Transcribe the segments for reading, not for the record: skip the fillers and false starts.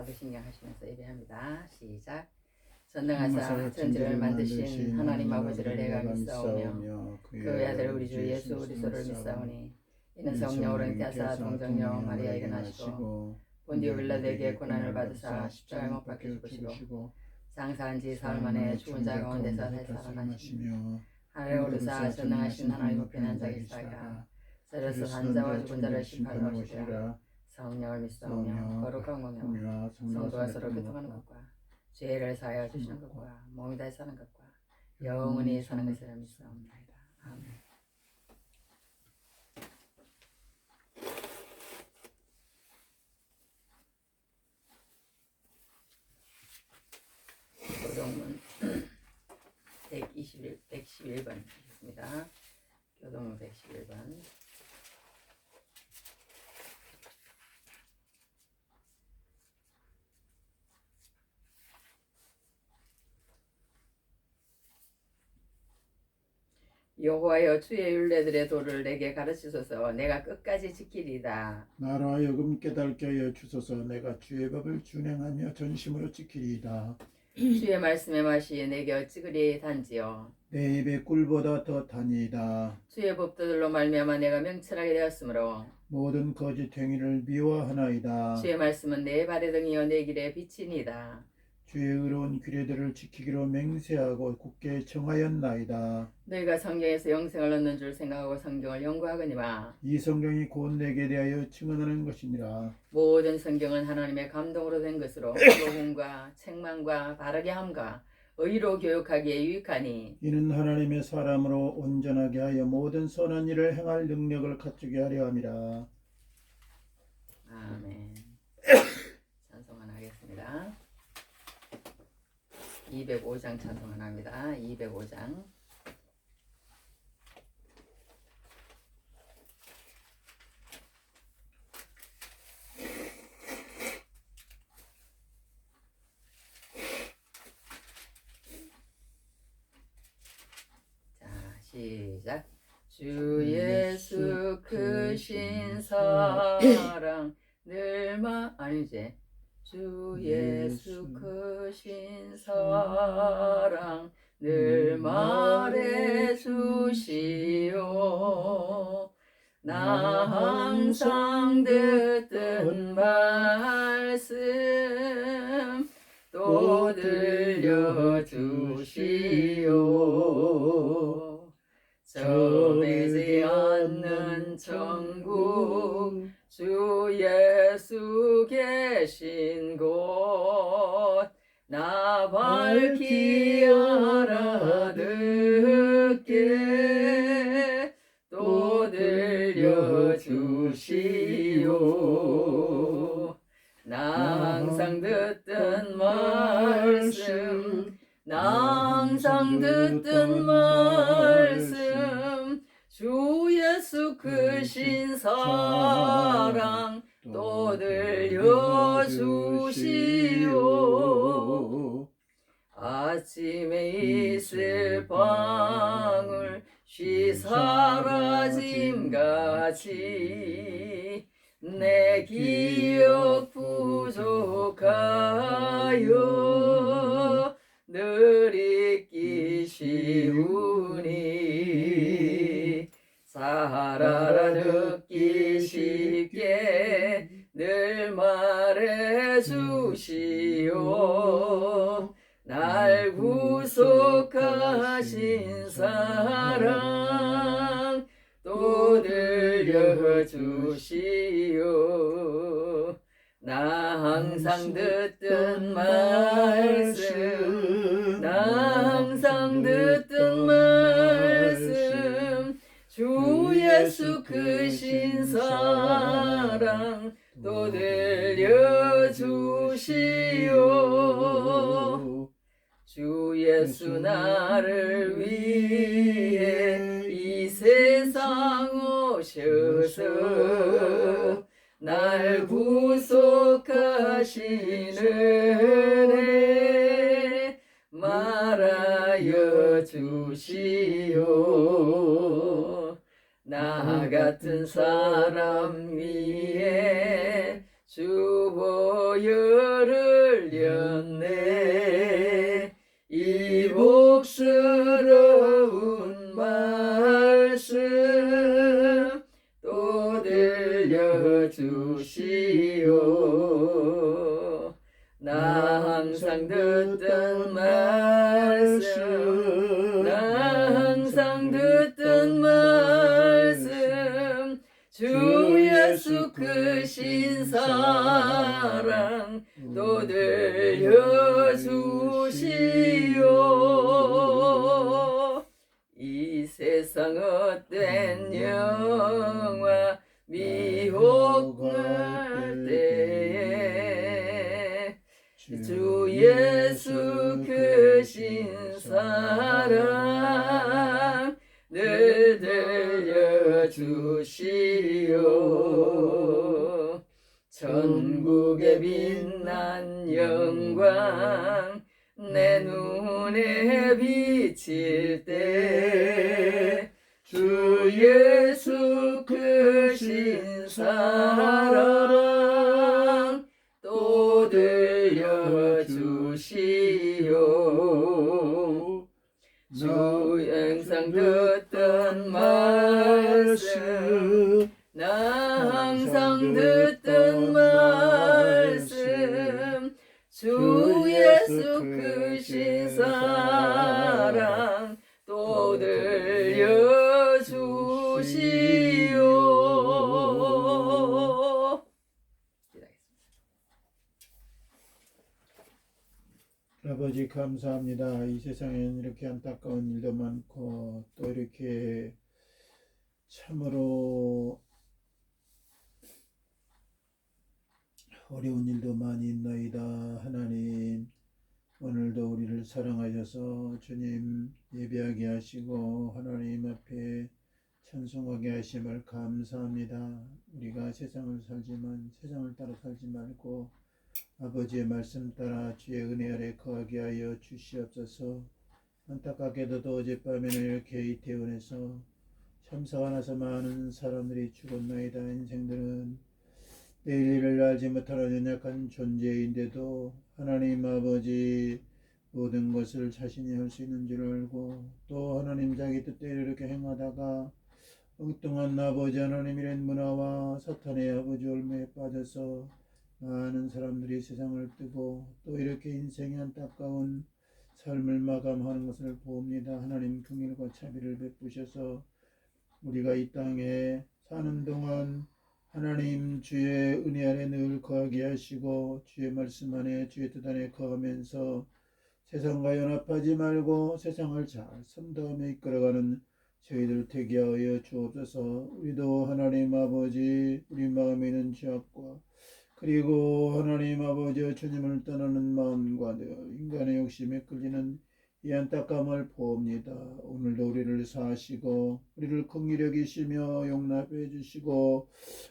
사도신경 하시면서 예배합니다. 시작. 전능하사 천지를 만드신 하나님 아버지를 내가 믿사오며 그 아들 우리 주 예수 그리스도를 믿사오니 이는 성령으로 잉태하사 동정녀 마리아 일어나시고 본디오 빌라도에게 고난을 받으사 십자가에 못 박혀 죽으시고 장사한 지 사흘 만에 죽은 자 가운데서 다시 살아나시며 하늘에 오르사 전능하신 하나님 우편에 앉아 계시다가 저려서 산 자와 죽은 자를 심판하러 오시리라. 성령을 믿사오며 거룩한 공예와 성도가 서로 교통하는 것과 죄를 사하여 주시는 것과 몸이 다시 사는 것과 영원히 사는 것을 믿사옵나이다. 아멘. 교동문 111번 있습니다. 교동문 111번. 여호와여 주의 율례들의 도를 내게 가르치소서. 내가 끝까지 지키리이다. 나로 하여금 깨닫게 하여 주소서. 내가 주의 법을 준행하며 전심으로 지키리이다. 주의 말씀의 맛이 내게 어찌 그리 단지요. 내 입의 꿀보다 더 다니이다. 주의 법도들로 말미암아 내가 명철하게 되었으므로 모든 거짓 행위를 미워하나이다. 주의 말씀은 내 발의 등이요 내 길의 빛이니이다. 주의 의로운 규례들을 지키기로 맹세하고 굳게 정하였나이다. 너희가 성경에서 영생을 얻는 줄 생각하고 성경을 연구하거니와 이 성경이 곧 내게 대하여 증언하는 것이니라. 모든 성경은 하나님의 감동으로 된 것으로 교훈과 책망과 바르게 함과 의로 교육하기에 유익하니 이는 하나님의 사람으로 온전하게 하여 모든 선한 일을 행할 능력을 갖추게 하려 함이라. 아멘. 찬송을 하겠습니다. 205장 찬송을 합니다. 205장. 자, 시작. 주 예수 크신 사랑 아니지. 주 예수 크신 사랑 늘 말해주시오. 나 항상 듣던 말씀 또 들려주시오. 정해지 않는 천국 주 예수 계신 곳 나 밝히 알아듣게 또 들려주시오. 나 항상 듣던 말씀 나 항상 듣던 말씀 주 예수 크신 사랑 또 들려주시오. 아침에 있을 방울 쉬 사라짐같이 내 기억 부족하여 늘 잊기 쉬우니 살아라 듣기 쉽게 늘 말해주시오. 날 구속하신 사랑 또 들려주시오. 나 항상 듣던 말씀 나 항상 듣던 말씀 주 예수 크신 사랑 또 들려주시오. 주 예수 나를 위해 이 세상 오셔서 날 구속하시는 말하여 주시오. 나 같은 사람 위에 주 보혈을 렸네 이 복스러운 말씀 또 들려주시오 나 항상 듣던 말씀 나 항상 듣던 말씀 주 예수 크신 사랑 또 들려주시오 이 세상 헛된 영화 미혹할 때에 주 예수 크신 사랑 늘 들려주시오 천국의 빛난 영광 내 눈에 비칠 때 주 예수 크신 사랑 또 들려주시오 주 항상 듣던 말씀 나 항상 듣던 말씀 주 예수 크신 사랑 또 들려주시오 아버지 감사합니다. 이 세상엔 이렇게 안타까운 일도 많고 또 이렇게 참으로 어려운 일도 많이 있나이다. 하나님 오늘도 우리를 사랑하셔서 주님 예배하게 하시고 하나님 앞에 찬송하게 하심을 감사합니다. 우리가 세상을 살지만 세상을 따라 살지 말고 아버지의 말씀 따라 주의 은혜 아래 거하게 하여 주시옵소서. 안타깝게도 어젯밤에는 이렇게 이태원에서 참사가 나서 많은 사람들이 죽었나이다. 인생들은 내일 일을 알지 못하는 연약한 존재인데도 하나님 아버지 모든 것을 자신이 할 수 있는 줄 알고 또 하나님 자기 뜻대로 이렇게 행하다가 엉뚱한 아버지 하나님이란 문화와 사탄의 아버지 올무에 빠져서 많은 사람들이 세상을 뜨고 또 이렇게 인생의 안타까운 삶을 마감하는 것을 봅니다. 하나님 긍휼과 자비를 베푸셔서 우리가 이 땅에 사는 동안 하나님 주의 은혜 아래 늘 거하게 하시고 주의 말씀 안에 주의 뜻 안에 거하면서 세상과 연합하지 말고 세상을 잘 선도하며 이끌어가는 저희들 되게 하여 주옵소서. 우리도 하나님 아버지 우리 마음에 있는 죄악과 그리고 하나님 아버지 주님을 떠나는 마음과 인간의 욕심에 끌리는 이 안타까움을 보옵니다. 오늘도 우리를 사하시고 우리를 긍휼히 여기시며 용납해 주시고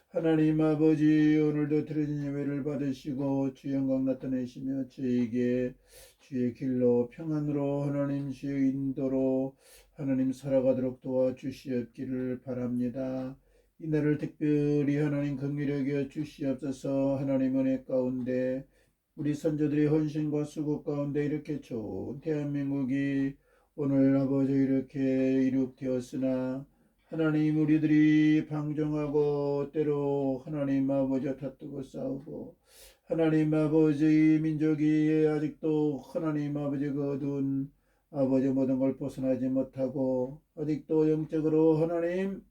하나님 아버지 오늘도 드려진 예배를 받으시고 주 영광 나타내시며 저에게 주의 길로 평안으로 하나님 주의 인도로 하나님 살아가도록 도와주시옵기를 바랍니다. 이날을 특별히 하나님 긍휼히 여겨 주시옵소서. 하나님 은혜 가운데 우리 선조들의 헌신과 수고 가운데 이렇게 좋은 대한민국이 오늘 아버지 이렇게 이룩되었으나 하나님 우리들이 방종하고 때로 하나님 아버지와 다투고 싸우고 하나님 아버지 민족이 아직도 하나님 아버지 그 어두운 아버지 모든 걸 벗어나지 못하고 아직도 영적으로 하나님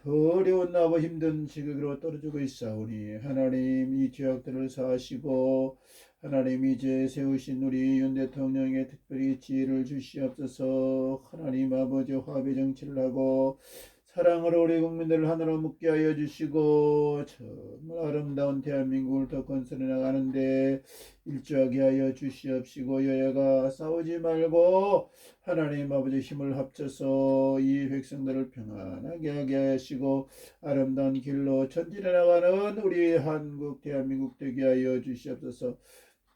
더 어려운 나고 힘든 지극으로 떨어지고 있사오니 하나님 이 죄악들을 사하시고 하나님 이제 세우신 우리 윤 대통령에 특별히 지혜를 주시옵소서. 하나님 아버지 화합의 정치를 하고 사랑으로 우리 국민들을 하나로 묶게 하여 주시고 정말 아름다운 대한민국을 더 건설해 나가는데 일조하게 하여 주시옵시고 여야가 싸우지 말고 하나님 아버지 힘을 합쳐서 이 백성들을 평안하게 하게 하시고 아름다운 길로 전진해 나가는 우리 한국 대한민국 되게 하여 주시옵소서.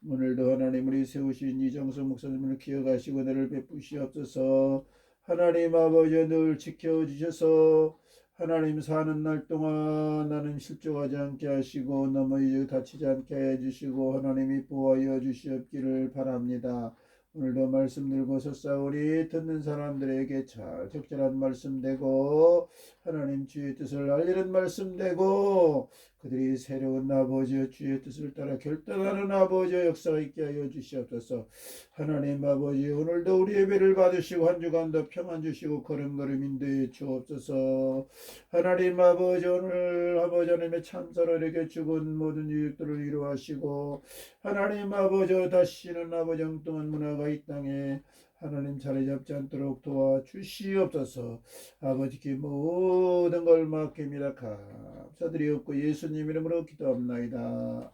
오늘도 하나님 우리 세우신 이정수 목사님을 기억하시고 은혜를 베푸시옵소서. 하나님 아버지 늘 지켜주셔서 하나님 사는 날 동안 나는 실족하지 않게 하시고 넘어져 다치지 않게 해주시고 하나님이 보호하여 주시옵기를 바랍니다. 오늘도 말씀 들고 섰사오니 듣는 사람들에게 잘 적절한 말씀 되고 하나님 주의 뜻을 알리는 말씀 되고 그들이 새로운 아버지의 주의 뜻을 따라 결단하는 아버지의 역사가 있게 하여 주시옵소서. 하나님 아버지 오늘도 우리 예배를 받으시고 한 주간도 평안 주시고 걸음걸음 인도해 주옵소서. 하나님 아버지 오늘 아버지 하나님의 참사로 이렇게 죽은 모든 유익들을 위로하시고 하나님 아버지 다시는 아버지 엉뚱한 문화가 이 땅에 하나님 자리 잡지 않도록 도와주시옵소서. 아버지께 모든 걸 맡깁니다. 감사드리옵고 예수님 이름으로 기도합나이다.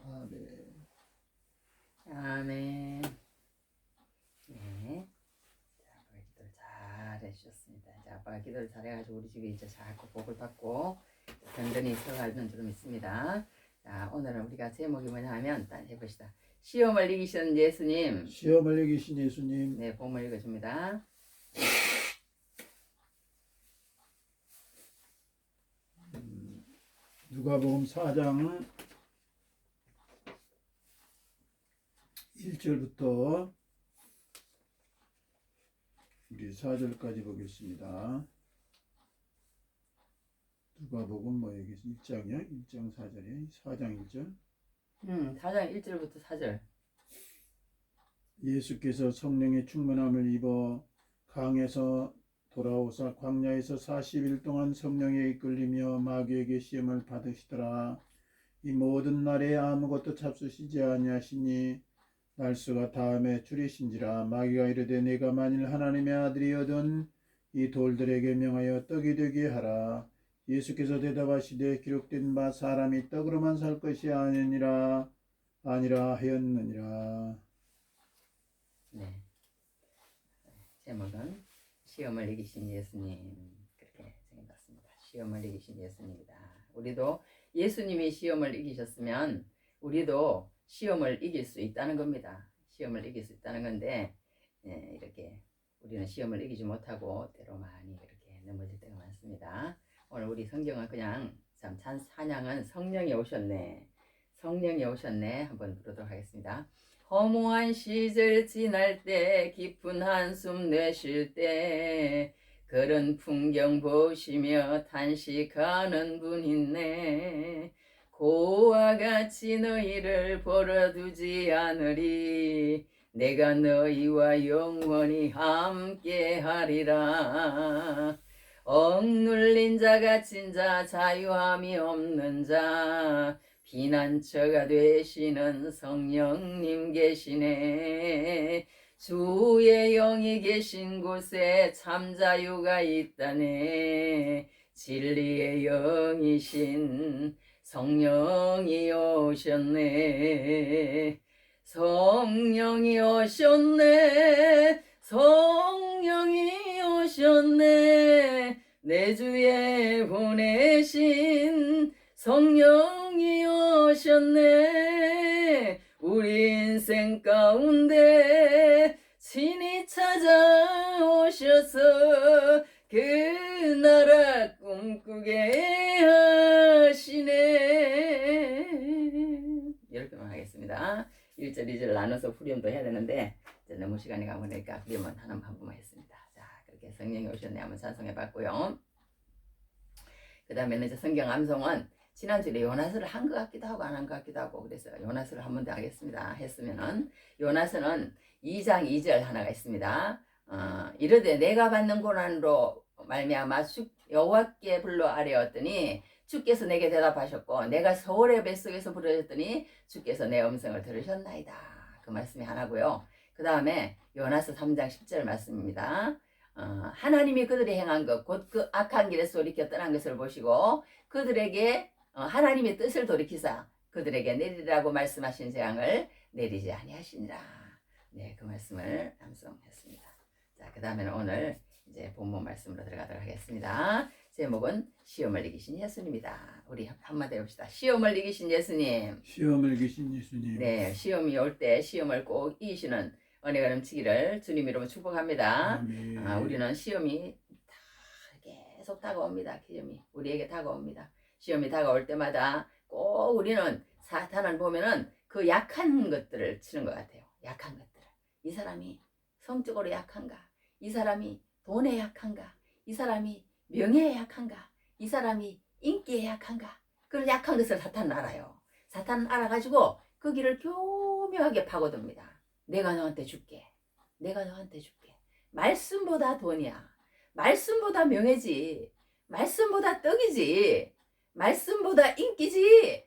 아멘. 아멘. 네. 자, 아빠가 기도를 잘 해주셨습니다. 이제 아빠가 기도를 잘해가지고 우리 집이 이제 자꾸 복을 받고 든든히 서가는 줄 믿습니다. 자, 오늘은 우리가 제목이 뭐냐 하면 일단 해봅시다. 시험을 이기신 예수님. 시험을 이기신 예수님. 네, 복음을 읽어줍니다. 누가복음 4장 1절부터 우리 4절까지 보겠습니다. 누가복음 뭐 여기 1장이야? 1장 4절이야? 4장 1절? 4장 1절부터 4절. 예수께서 성령의 충만함을 입어 강에서 돌아오사 광야에서 40일 동안 성령에 이끌리며 마귀에게 시험을 받으시더라. 이 모든 날에 아무것도 잡수시지 아니하시니 날수가 다음에 줄이신지라. 마귀가 이르되 내가 만일 하나님의 아들이여든 이 돌들에게 명하여 떡이 되게 하라. 예수께서 대답하시되 기록된 바 사람이 떡으로만 살 것이 아니라 하였느니라. 네. 제목은 시험을 이기신 예수님. 그렇게 생각했습니다. 시험을 이기신 예수님이다. 우리도 예수님이 시험을 이기셨으면 우리도 시험을 이길 수 있다는 겁니다. 시험을 이길 수 있다는 건데 이렇게 우리는 시험을 이기지 못하고 때로 많이 이렇게 넘어질 때가 많습니다. 오늘 우리 성경은 그냥 참 찬양은 성령이 오셨네. 성령이 오셨네. 한번 부르도록 하겠습니다. 허무한 시절 지날 때 깊은 한숨 내쉴 때 그런 풍경 보시며 탄식하는 분 있네. 고와 같이 너희를 버려두지 않으리. 내가 너희와 영원히 함께하리라. 억눌린 자 갇힌 자 자유함이 없는 자 피난처가 되시는 성령님 계시네. 주의 영이 계신 곳에 참 자유가 있다네. 진리의 영이신 성령이 오셨네. 성령이 오셨네. 성령이 오셨네. 내 주에 보내신 성령이 오셨네. 우리 인생 가운데 친히 찾아오셔서 그 나라 꿈꾸게 하시네. 이렇게만 하겠습니다. 1절 2절 나눠서 후렴도 해야 되는데 이제 너무 시간이 가고 그러니까 후렴은 한 번만 했습니다. 자, 그렇게 성령이 오셨네 한번 찬송해 봤고요. 그 다음에는 이제 성경 암송은 지난주에 요나서를 한 것 같기도 하고 안 한 것 같기도 하고 그래서 요나서를 한 번 더 하겠습니다. 했으면은 요나서는 2장 2절 하나가 있습니다. 이르되 내가 받는 고난으로 말미암아 여호와께 불러 아뢰었더니 주께서 내게 대답하셨고 내가 서울의 뱃속에서 부르짖었더니 주께서 내 음성을 들으셨나이다. 그 말씀이 하나고요. 그 다음에 요나서 3장 10절 말씀입니다. 하나님이 그들이 행한 것 곧 그 악한 길에서 돌이켜 떠난 것을 보시고 그들에게 하나님의 뜻을 돌이키사 그들에게 내리라고 말씀하신 재앙을 내리지 아니하시니라. 네, 그 말씀을 암송했습니다. 자, 그 다음에는 오늘 이제 본문 말씀으로 들어가도록 하겠습니다. 제목은 시험을 이기신 예수님이다. 우리 한마디 해봅시다. 시험을 이기신 예수님. 시험을 이기신 예수님. 네, 시험이 올 때 시험을 꼭 이기시는 은혜가 넘치기를 주님 이름으로 축복합니다. 우리는 시험이 다 계속 다가옵니다. 시험이 우리에게 다가옵니다. 시험이 다가올 때마다 꼭 우리는 사탄을 보면은 그 약한 것들을 치는 것 같아요. 약한 것들을. 이 사람이 성적으로 약한가? 이 사람이 돈에 약한가? 이 사람이 명예에 약한가? 이 사람이 인기에 약한가? 그런 약한 것을 사탄은 알아요. 사탄은 알아가지고 그 길을 교묘하게 파고듭니다. 내가 너한테 줄게. 내가 너한테 줄게. 말씀보다 돈이야. 말씀보다 명예지. 말씀보다 떡이지. 말씀보다 인기지.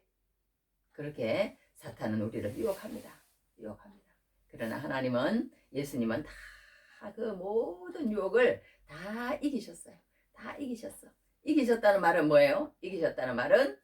그렇게 사탄은 우리를 유혹합니다. 유혹합니다. 그러나 하나님은, 예수님은 다 그 모든 유혹을 다 이기셨어요. 다 이기셨어. 이기셨다는 말은 뭐예요? 이기셨다는 말은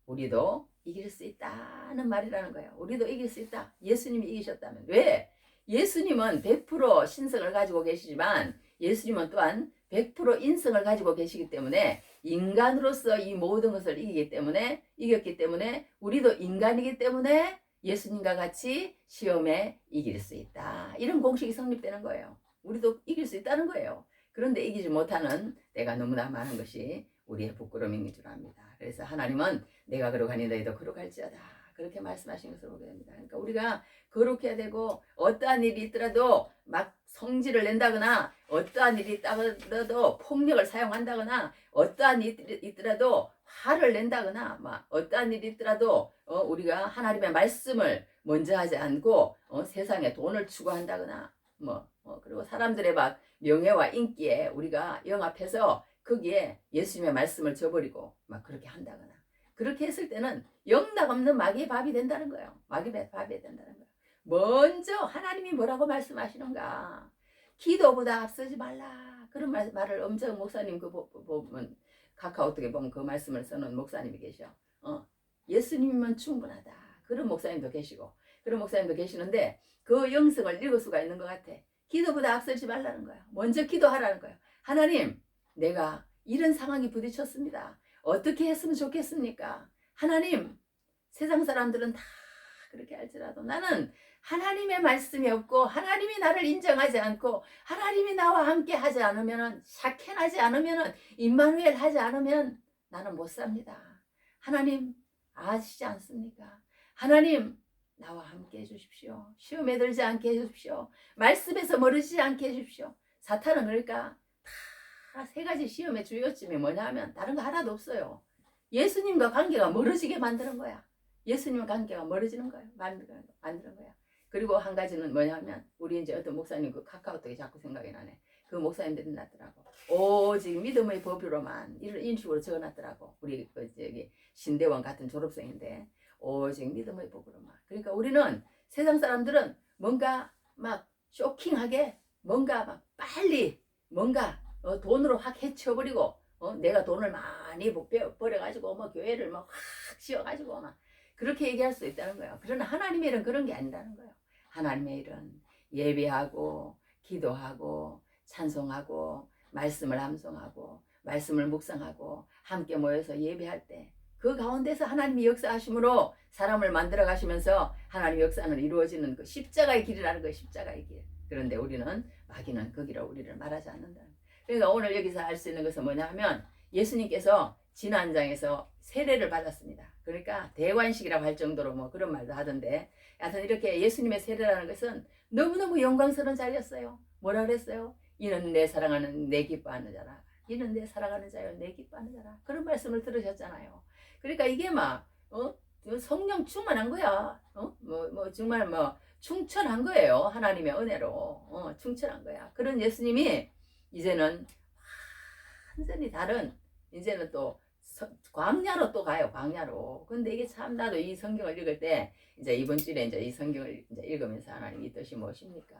우리도 이길 수 있다는 말이라는 거예요. 우리도 이길 수 있다. 예수님이 이기셨다면. 왜? 예수님은 100% 신성을 가지고 계시지만 예수님은 또한 100% 인성을 가지고 계시기 때문에 인간으로서 이 모든 것을 이겼기 때문에 우리도 인간이기 때문에 예수님과 같이 시험에 이길 수 있다. 이런 공식이 성립되는 거예요. 우리도 이길 수 있다는 거예요. 그런데 이기지 못하는 때가 너무나 많은 것이 우리의 부끄러움인 줄 압니다. 그래서 하나님은 내가 거룩하니 너희도 거룩할지어다. 그렇게 말씀하신 것을 보게 됩니다. 그러니까 우리가 거룩해야 되고 어떠한 일이 있더라도 막 성질을 낸다거나 어떠한 일이 있더라도 폭력을 사용한다거나 어떠한 일이 있더라도 화를 낸다거나 막 어떠한 일이 있더라도 우리가 하나님의 말씀을 먼저 하지 않고 세상에 돈을 추구한다거나 그리고 사람들의 막 명예와 인기에 우리가 영합해서 거기에 예수님의 말씀을 저버리고 막 그렇게 한다거나 그렇게 했을 때는 영락 없는 마귀의 밥이 된다는 거예요. 마귀의 밥이 된다는 거예요. 먼저 하나님이 뭐라고 말씀하시는가? 기도보다 앞서지 말라. 그런 말을 엄정 목사님 그 보면 카카오톡에 보면 그 말씀을 써놓은 목사님이 계셔. 예수님이면 충분하다. 그런 목사님도 계시고 그런 목사님도 계시는데 그 영성을 읽을 수가 있는 것 같아. 기도보다 앞서지 말라는 거야. 먼저 기도하라는 거야. 하나님, 내가 이런 상황이 부딪혔습니다. 어떻게 했으면 좋겠습니까? 하나님, 세상 사람들은 다 그렇게 할지라도 나는 하나님의 말씀이 없고 하나님이 나를 인정하지 않고 하나님이 나와 함께 하지 않으면 샤켄하지 않으면 임마누엘 하지 않으면 나는 못 삽니다. 하나님 아시지 않습니까? 하나님 나와 함께 해주십시오. 시험에 들지 않게 해주십시오. 말씀에서 멀어지지 않게 해주십시오. 사탄은 그러니까 다 세 가지 시험의 주요점이 뭐냐 하면 다른 거 하나도 없어요. 예수님과 관계가 멀어지게 만드는 거야. 예수님과 관계가 멀어지는 거야. 만드는 거야. 그리고 한 가지는 뭐냐 하면 우리 이제 어떤 목사님 그 카카오톡에 자꾸 생각이 나네. 그 목사님들이 났더라고. 오직 믿음의 법으로만 이런 식으로 적어놨더라고. 우리 그 저기 신대원 같은 졸업생인데 오직 믿음의 법으로만. 그러니까 우리는 세상 사람들은 뭔가 막 쇼킹하게 뭔가 막 빨리 뭔가 돈으로 확 해쳐버리고 내가 돈을 많이 버려가지고 뭐 교회를 막 확 지어가지고 막 그렇게 얘기할 수 있다는 거예요. 그러나 하나님의 일은 그런 게 아니라는 거예요. 하나님의 일은 예배하고 기도하고 찬송하고 말씀을 암송하고 말씀을 묵상하고 함께 모여서 예배할 때 그 가운데서 하나님이 역사하심으로 사람을 만들어 가시면서 하나님의 역사는 이루어지는 그 십자가의 길이라는 거예요. 십자가의 길. 그런데 우리는 마귀는 그 길을 우리를 말하지 않는다. 그러니까 오늘 여기서 알 수 있는 것은 뭐냐 하면 예수님께서 지난 장에서 세례를 받았습니다. 그러니까 대관식이라고 할 정도로 뭐 그런 말도 하던데 하여튼 이렇게 예수님의 세례라는 것은 너무너무 영광스러운 자리였어요. 뭐라 그랬어요? 이는 내 사랑하는 내 기뻐하는 자라. 이는 내 사랑하는 자여 내 기뻐하는 자라. 그런 말씀을 들으셨잖아요. 그러니까 이게 막 성령 충만한 거야. 정말 충천한 거예요. 하나님의 은혜로 충천한 거야. 그런 예수님이 이제는 완전히 다른 이제는 또 광야로 또 가요. 광야로. 근데 이게 참 나도 이 성경을 읽을 때 이제 이번 주에 이제 이 성경을 이제 읽으면서 하나님 이 뜻이 무엇입니까?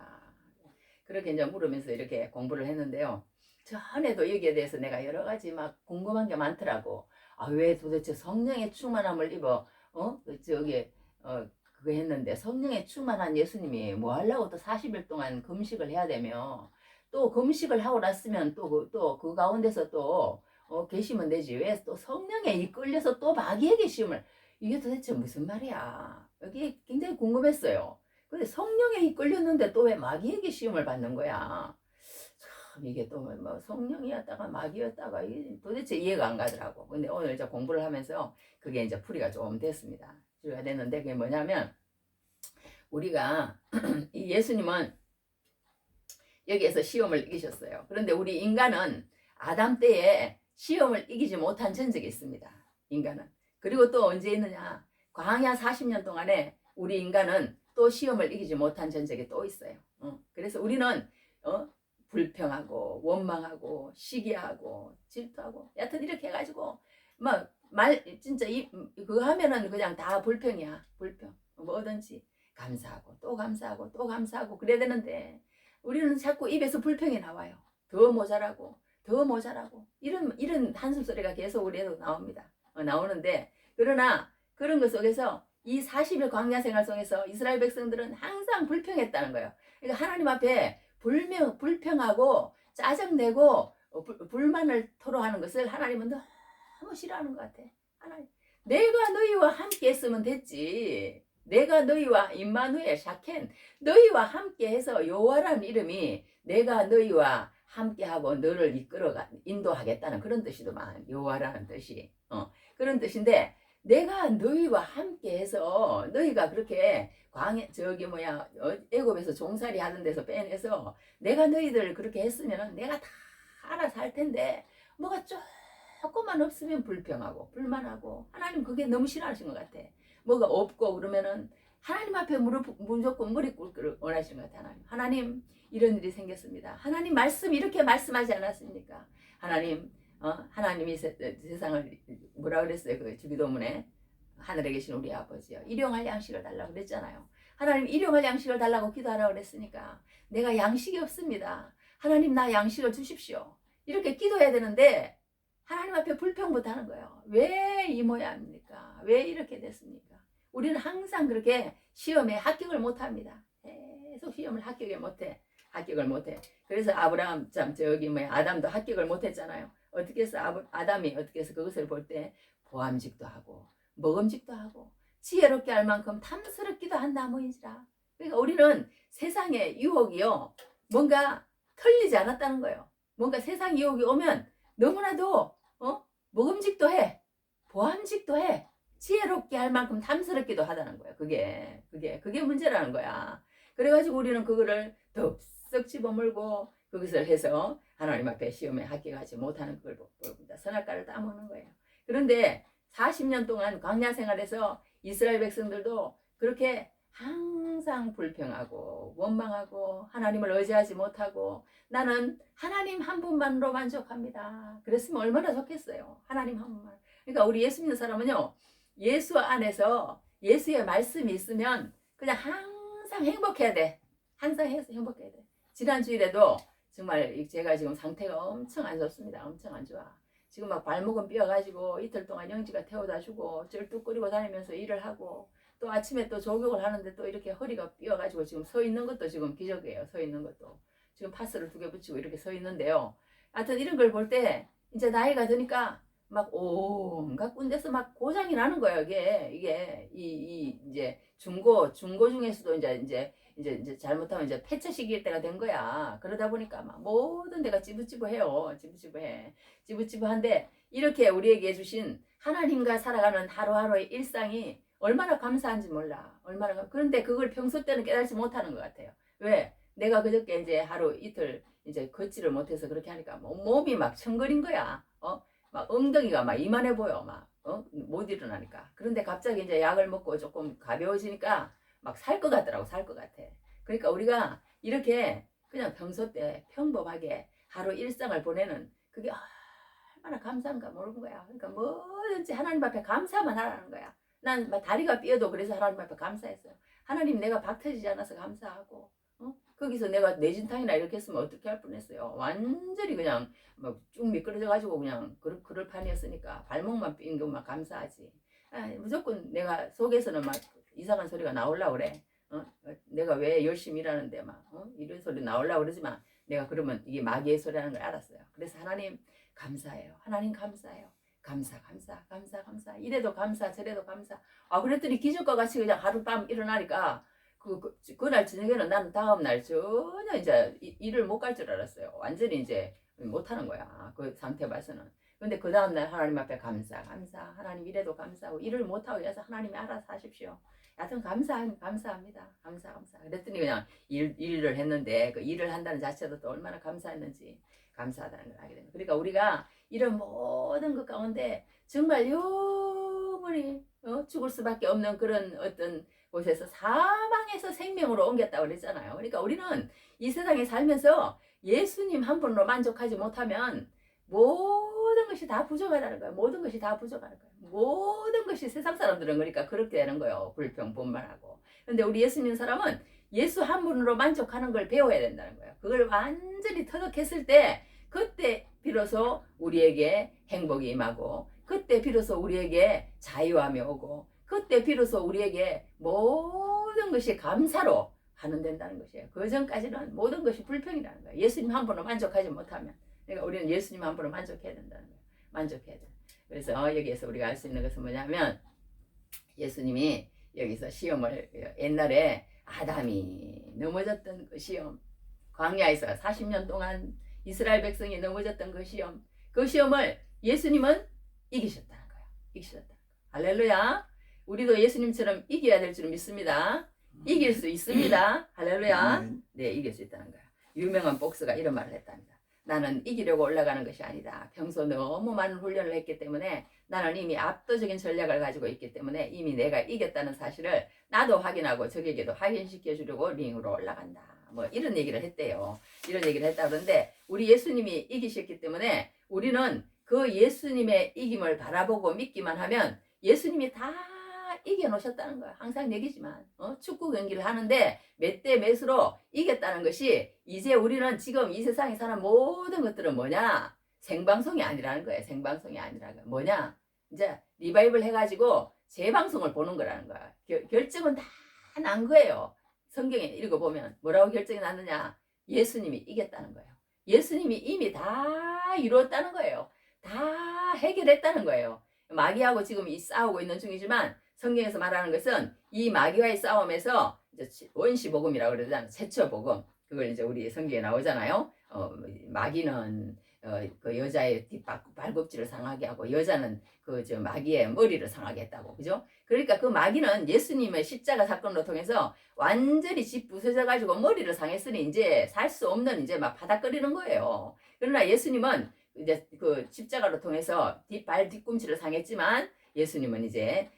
그렇게 이제 물으면서 이렇게 공부를 했는데요. 전에도 여기에 대해서 내가 여러 가지 막 궁금한 게 많더라고. 왜 도대체 성령의 충만함을 입어 그거 했는데 성령의 충만한 예수님이 뭐 하려고 또 40일 동안 금식을 해야 되며 또 금식을 하고 났으면 또 그 가운데서 또 계시면 되지. 왜 또 성령에 이끌려서 또 마귀에게 시험을 이게 도대체 무슨 말이야? 여기 굉장히 궁금했어요. 근데 성령에 이끌렸는데 또 왜 마귀에게 시험을 받는 거야? 참 이게 또 뭐 성령이었다가 마귀였다가 이게 도대체 이해가 안 가더라고. 근데 오늘 이제 공부를 하면서 그게 이제 풀이가 좀 됐습니다. 풀이가 됐는데 그게 뭐냐면 우리가 이 예수님은 여기에서 시험을 이기셨어요. 그런데 우리 인간은 아담 때에 시험을 이기지 못한 전적이 있습니다. 인간은. 그리고 또 언제 있느냐. 광야 40년 동안에 우리 인간은 또 시험을 이기지 못한 전적이 또 있어요. 그래서 우리는 불평하고 원망하고 시기하고 질투하고 여하튼 이렇게 해가지고 막 진짜 그거 하면은 그냥 다 불평이야. 불평. 뭐든지 감사하고 또 감사하고 또 감사하고 그래야 되는데 우리는 자꾸 입에서 불평이 나와요. 더 모자라고 더 모자라고 이런 한숨소리가 계속 우리에도 나옵니다. 나오는데 그러나 그런 것 속에서 이 40일 광야 생활 속에서 이스라엘 백성들은 항상 불평했다는 거예요. 그러니까 하나님 앞에 불평하고 짜증내고 불만을 토로하는 것을 하나님은 너무 싫어하는 것 같아. 하나님, 내가 너희와 함께 했으면 됐지. 내가 너희와 임마누엘 샤켄 너희와 함께 해서 여호와라는 이름이 내가 너희와 함께하고 너를 인도하겠다는 그런 뜻이더만. 여호와라는 뜻이 그런 뜻인데 내가 너희와 함께해서 너희가 그렇게 애굽에서 종살이 하던 데서 빼내서 내가 너희들 그렇게 했으면 내가 다 알아서 할 텐데 뭐가 조금만 없으면 불평하고 불만하고 하나님 그게 너무 싫어하신 것 같아. 뭐가 없고 그러면은 하나님 앞에 무조건 무릎 꿇기를 원하시는 것 같아. 하나님 이런 일이 생겼습니다. 하나님 말씀 이렇게 말씀하지 않았습니까? 하나님이 세상을 뭐라 그랬어요? 그 주기도문에 하늘에 계신 우리 아버지요. 일용할 양식을 달라고 그랬잖아요. 하나님 일용할 양식을 달라고 기도하라고 그랬으니까 내가 양식이 없습니다. 하나님 나 양식을 주십시오. 이렇게 기도해야 되는데 하나님 앞에 불평부터 하는 거예요. 왜 이 모양입니까? 왜 이렇게 됐습니까? 우리는 항상 그렇게 시험에 합격을 못합니다. 계속 시험을 합격을 못해. 그래서 아브라함 아담도 합격을 못했잖아요. 어떻게 해서 아담이 어떻게 해서 그것을 볼 때 보암직도 하고 먹음직도 하고 지혜롭게 할 만큼 탐스럽기도 한 나무인지라. 그러니까 우리는 세상의 유혹이요 뭔가 털리지 않았다는 거예요. 뭔가 세상 유혹이 오면 너무나도 먹음직도 해, 보암직도 해, 지혜롭게 할 만큼 탐스럽기도 하다는 거예요. 그게 문제라는 거야. 그래가지고 우리는 그거를 덥석 집어물고 그것을 해서 하나님 앞에 시험에 합격하지 못하는 그걸 봅니다. 선악과를 따먹는 거예요. 그런데 40년 동안 광야 생활에서 이스라엘 백성들도 그렇게 항상 불평하고 원망하고 하나님을 의지하지 못하고 나는 하나님 한 분만으로 만족합니다. 그랬으면 얼마나 좋겠어요. 하나님 한 분만. 그러니까 우리 예수 믿는 사람은요. 예수 안에서 예수의 말씀이 있으면 그냥 항상 행복해야 돼. 항상 행복해야 돼. 지난 주일에도 정말 제가 지금 상태가 엄청 안 좋습니다. 엄청 안 좋아. 지금 막 발목은 삐어가지고 이틀 동안 영지가 태워다 주고 쩔뚝거리고 다니면서 일을 하고 또 아침에 또 조격을 하는데 또 이렇게 허리가 삐어가지고 지금 서 있는 것도 지금 기적이에요. 서 있는 것도. 지금 파스를 2개 붙이고 이렇게 서 있는데요. 하여튼 이런 걸 볼 때 이제 나이가 드니까 막 온갖 군데서 막 고장이 나는 거예요. 이게 이제 중고 중에서도 이제 잘못하면 이제 폐처 시기일 때가 된 거야. 그러다 보니까 막 모든 데가 찌부찌부해요. 찌부찌부한데 이렇게 우리에게 주신 하나님과 살아가는 하루하루의 일상이 얼마나 감사한지 몰라. 그런데 그걸 평소 때는 깨달지 못하는 것 같아요. 왜? 내가 그저께 이제 하루 이틀 이제 걷지를 못해서 그렇게 하니까 몸이 막 청거린 거야. 막 엉덩이가 막 이만해 보여. 못 일어나니까. 그런데 갑자기 이제 약을 먹고 조금 가벼워지니까 막 살 것 같더라고. 살 것 같아. 그러니까 우리가 이렇게 그냥 평소 때 평범하게 하루 일상을 보내는 그게 얼마나 감사한가 모르는 거야. 그러니까 뭐든지 하나님 앞에 감사만 하라는 거야. 난 다리가 삐어도 그래서 하나님 앞에 감사했어요. 하나님 내가 박 터지지 않아서 감사하고 거기서 내가 내진탕이나 이렇게 했으면 어떻게 할 뻔했어요. 완전히 그냥 막 쭉 미끄러져 가지고 그냥 그럴 판이었으니까 발목만 삔 것만 감사하지. 무조건 내가 속에서는 막 이상한 소리가 나오려고 그래. 내가 왜 열심히 일하는데 막 이런 소리 나오려고 그러지만 내가 그러면 이게 마귀의 소리라는 걸 알았어요. 그래서 하나님 감사해요. 하나님 감사해요. 감사. 이래도 감사 저래도 감사. 그랬더니 기적과 같이 그냥 하룻밤 일어나니까 그날 저녁에는 나는 다음날 전혀 이제 일을 못 갈 줄 알았어요. 완전히 이제 못하는 거야. 그 상태 봐서는. 근데 그 다음날 하나님 앞에 감사. 하나님 이래도 감사하고 일을 못하고 해서 하나님이 알아서 하십시오. 여하튼 감사합니다. 감사. 그랬더니 그냥 일을 했는데 그 일을 한다는 자체도 또 얼마나 감사했는지 감사하다는 걸 알게 됩니다. 그러니까 우리가 이런 모든 것 가운데 정말 영원히 죽을 수밖에 없는 그런 어떤 곳에서 사망에서 생명으로 옮겼다고 그랬잖아요. 그러니까 우리는 이 세상에 살면서 예수님 한 분으로 만족하지 못하면 모든 것이 다 부족하다는 거예요. 모든 것이 다 부족하는 거예요. 모든 것이 세상 사람들은 그러니까 그렇게 되는 거예요. 불평, 분만하고. 근데 우리 예수 믿는 사람은 예수 한 분으로 만족하는 걸 배워야 된다는 거예요. 그걸 완전히 터득했을 때 그때 비로소 우리에게 행복이 임하고 그때 비로소 우리에게 자유함이 오고 그때 비로소 우리에게 모든 것이 감사로 하는 된다는 것이에요. 그 전까지는 모든 것이 불평이라는 거예요. 예수님 한 분으로 만족하지 못하면. 그러니까 우리는 예수님 한 분으로 만족해야 된다는 거예요. 만족해야 돼. 그래서 여기에서 우리가 알 수 있는 것은 뭐냐면 예수님이 여기서 시험을 옛날에 아담이 넘어졌던 그 시험 광야에서 40년 동안 이스라엘 백성이 넘어졌던 그 시험을 예수님은 이기셨다는 거예요. 이기셨다는 거예요. 할렐루야. 우리도 예수님처럼 이겨야 될 줄 믿습니다. 이길 수 있습니다. 할렐루야. 네, 이길 수 있다는 거예요. 유명한 복서가 이런 말을 했답니다. 나는 이기려고 올라가는 것이 아니다. 평소 너무 많은 훈련을 했기 때문에 나는 이미 압도적인 전략을 가지고 있기 때문에 이미 내가 이겼다는 사실을 나도 확인하고 적에게도 확인시켜 주려고 링으로 올라간다. 뭐 이런 얘기를 했대요. 이런 얘기를 했다 그러는데 우리 예수님이 이기셨기 때문에 우리는 그 예수님의 이김을 바라보고 믿기만 하면 예수님이 다 이겨놓으셨다는 거야. 항상 얘기지만 축구 경기를 하는데 몇 대 몇으로 이겼다는 것이 이제 우리는 지금 이 세상에 사는 모든 것들은 뭐냐? 생방송이 아니라는 거예요. 생방송이 아니라는 거야. 뭐냐? 이제 리바이벌 해가지고 재방송을 보는 거라는 거야. 결정은 다 난 거예요. 성경에 읽어보면 뭐라고 결정이 났느냐? 예수님이 이겼다는 거예요. 예수님이 이미 다 이루었다는 거예요. 다 해결했다는 거예요. 마귀하고 지금 싸우고 있는 중이지만 성경에서 말하는 것은 이 마귀와의 싸움에서 이제 원시복음이라고 그러잖아요. 세처복음. 그걸 이제 우리 성경에 나오잖아요. 마귀는 그 여자의 발굽질을 상하게 하고 여자는 그 마귀의 머리를 상하게 했다고. 그죠? 그러니까 그 마귀는 예수님의 십자가 사건으로 통해서 완전히 집 부서져 가지고 머리를 상했으니 이제 살 수 없는 이제 막 바닥거리는 거예요. 그러나 예수님은 이제 그 십자가로 통해서 발 뒤꿈치를 상했지만 예수님은 이제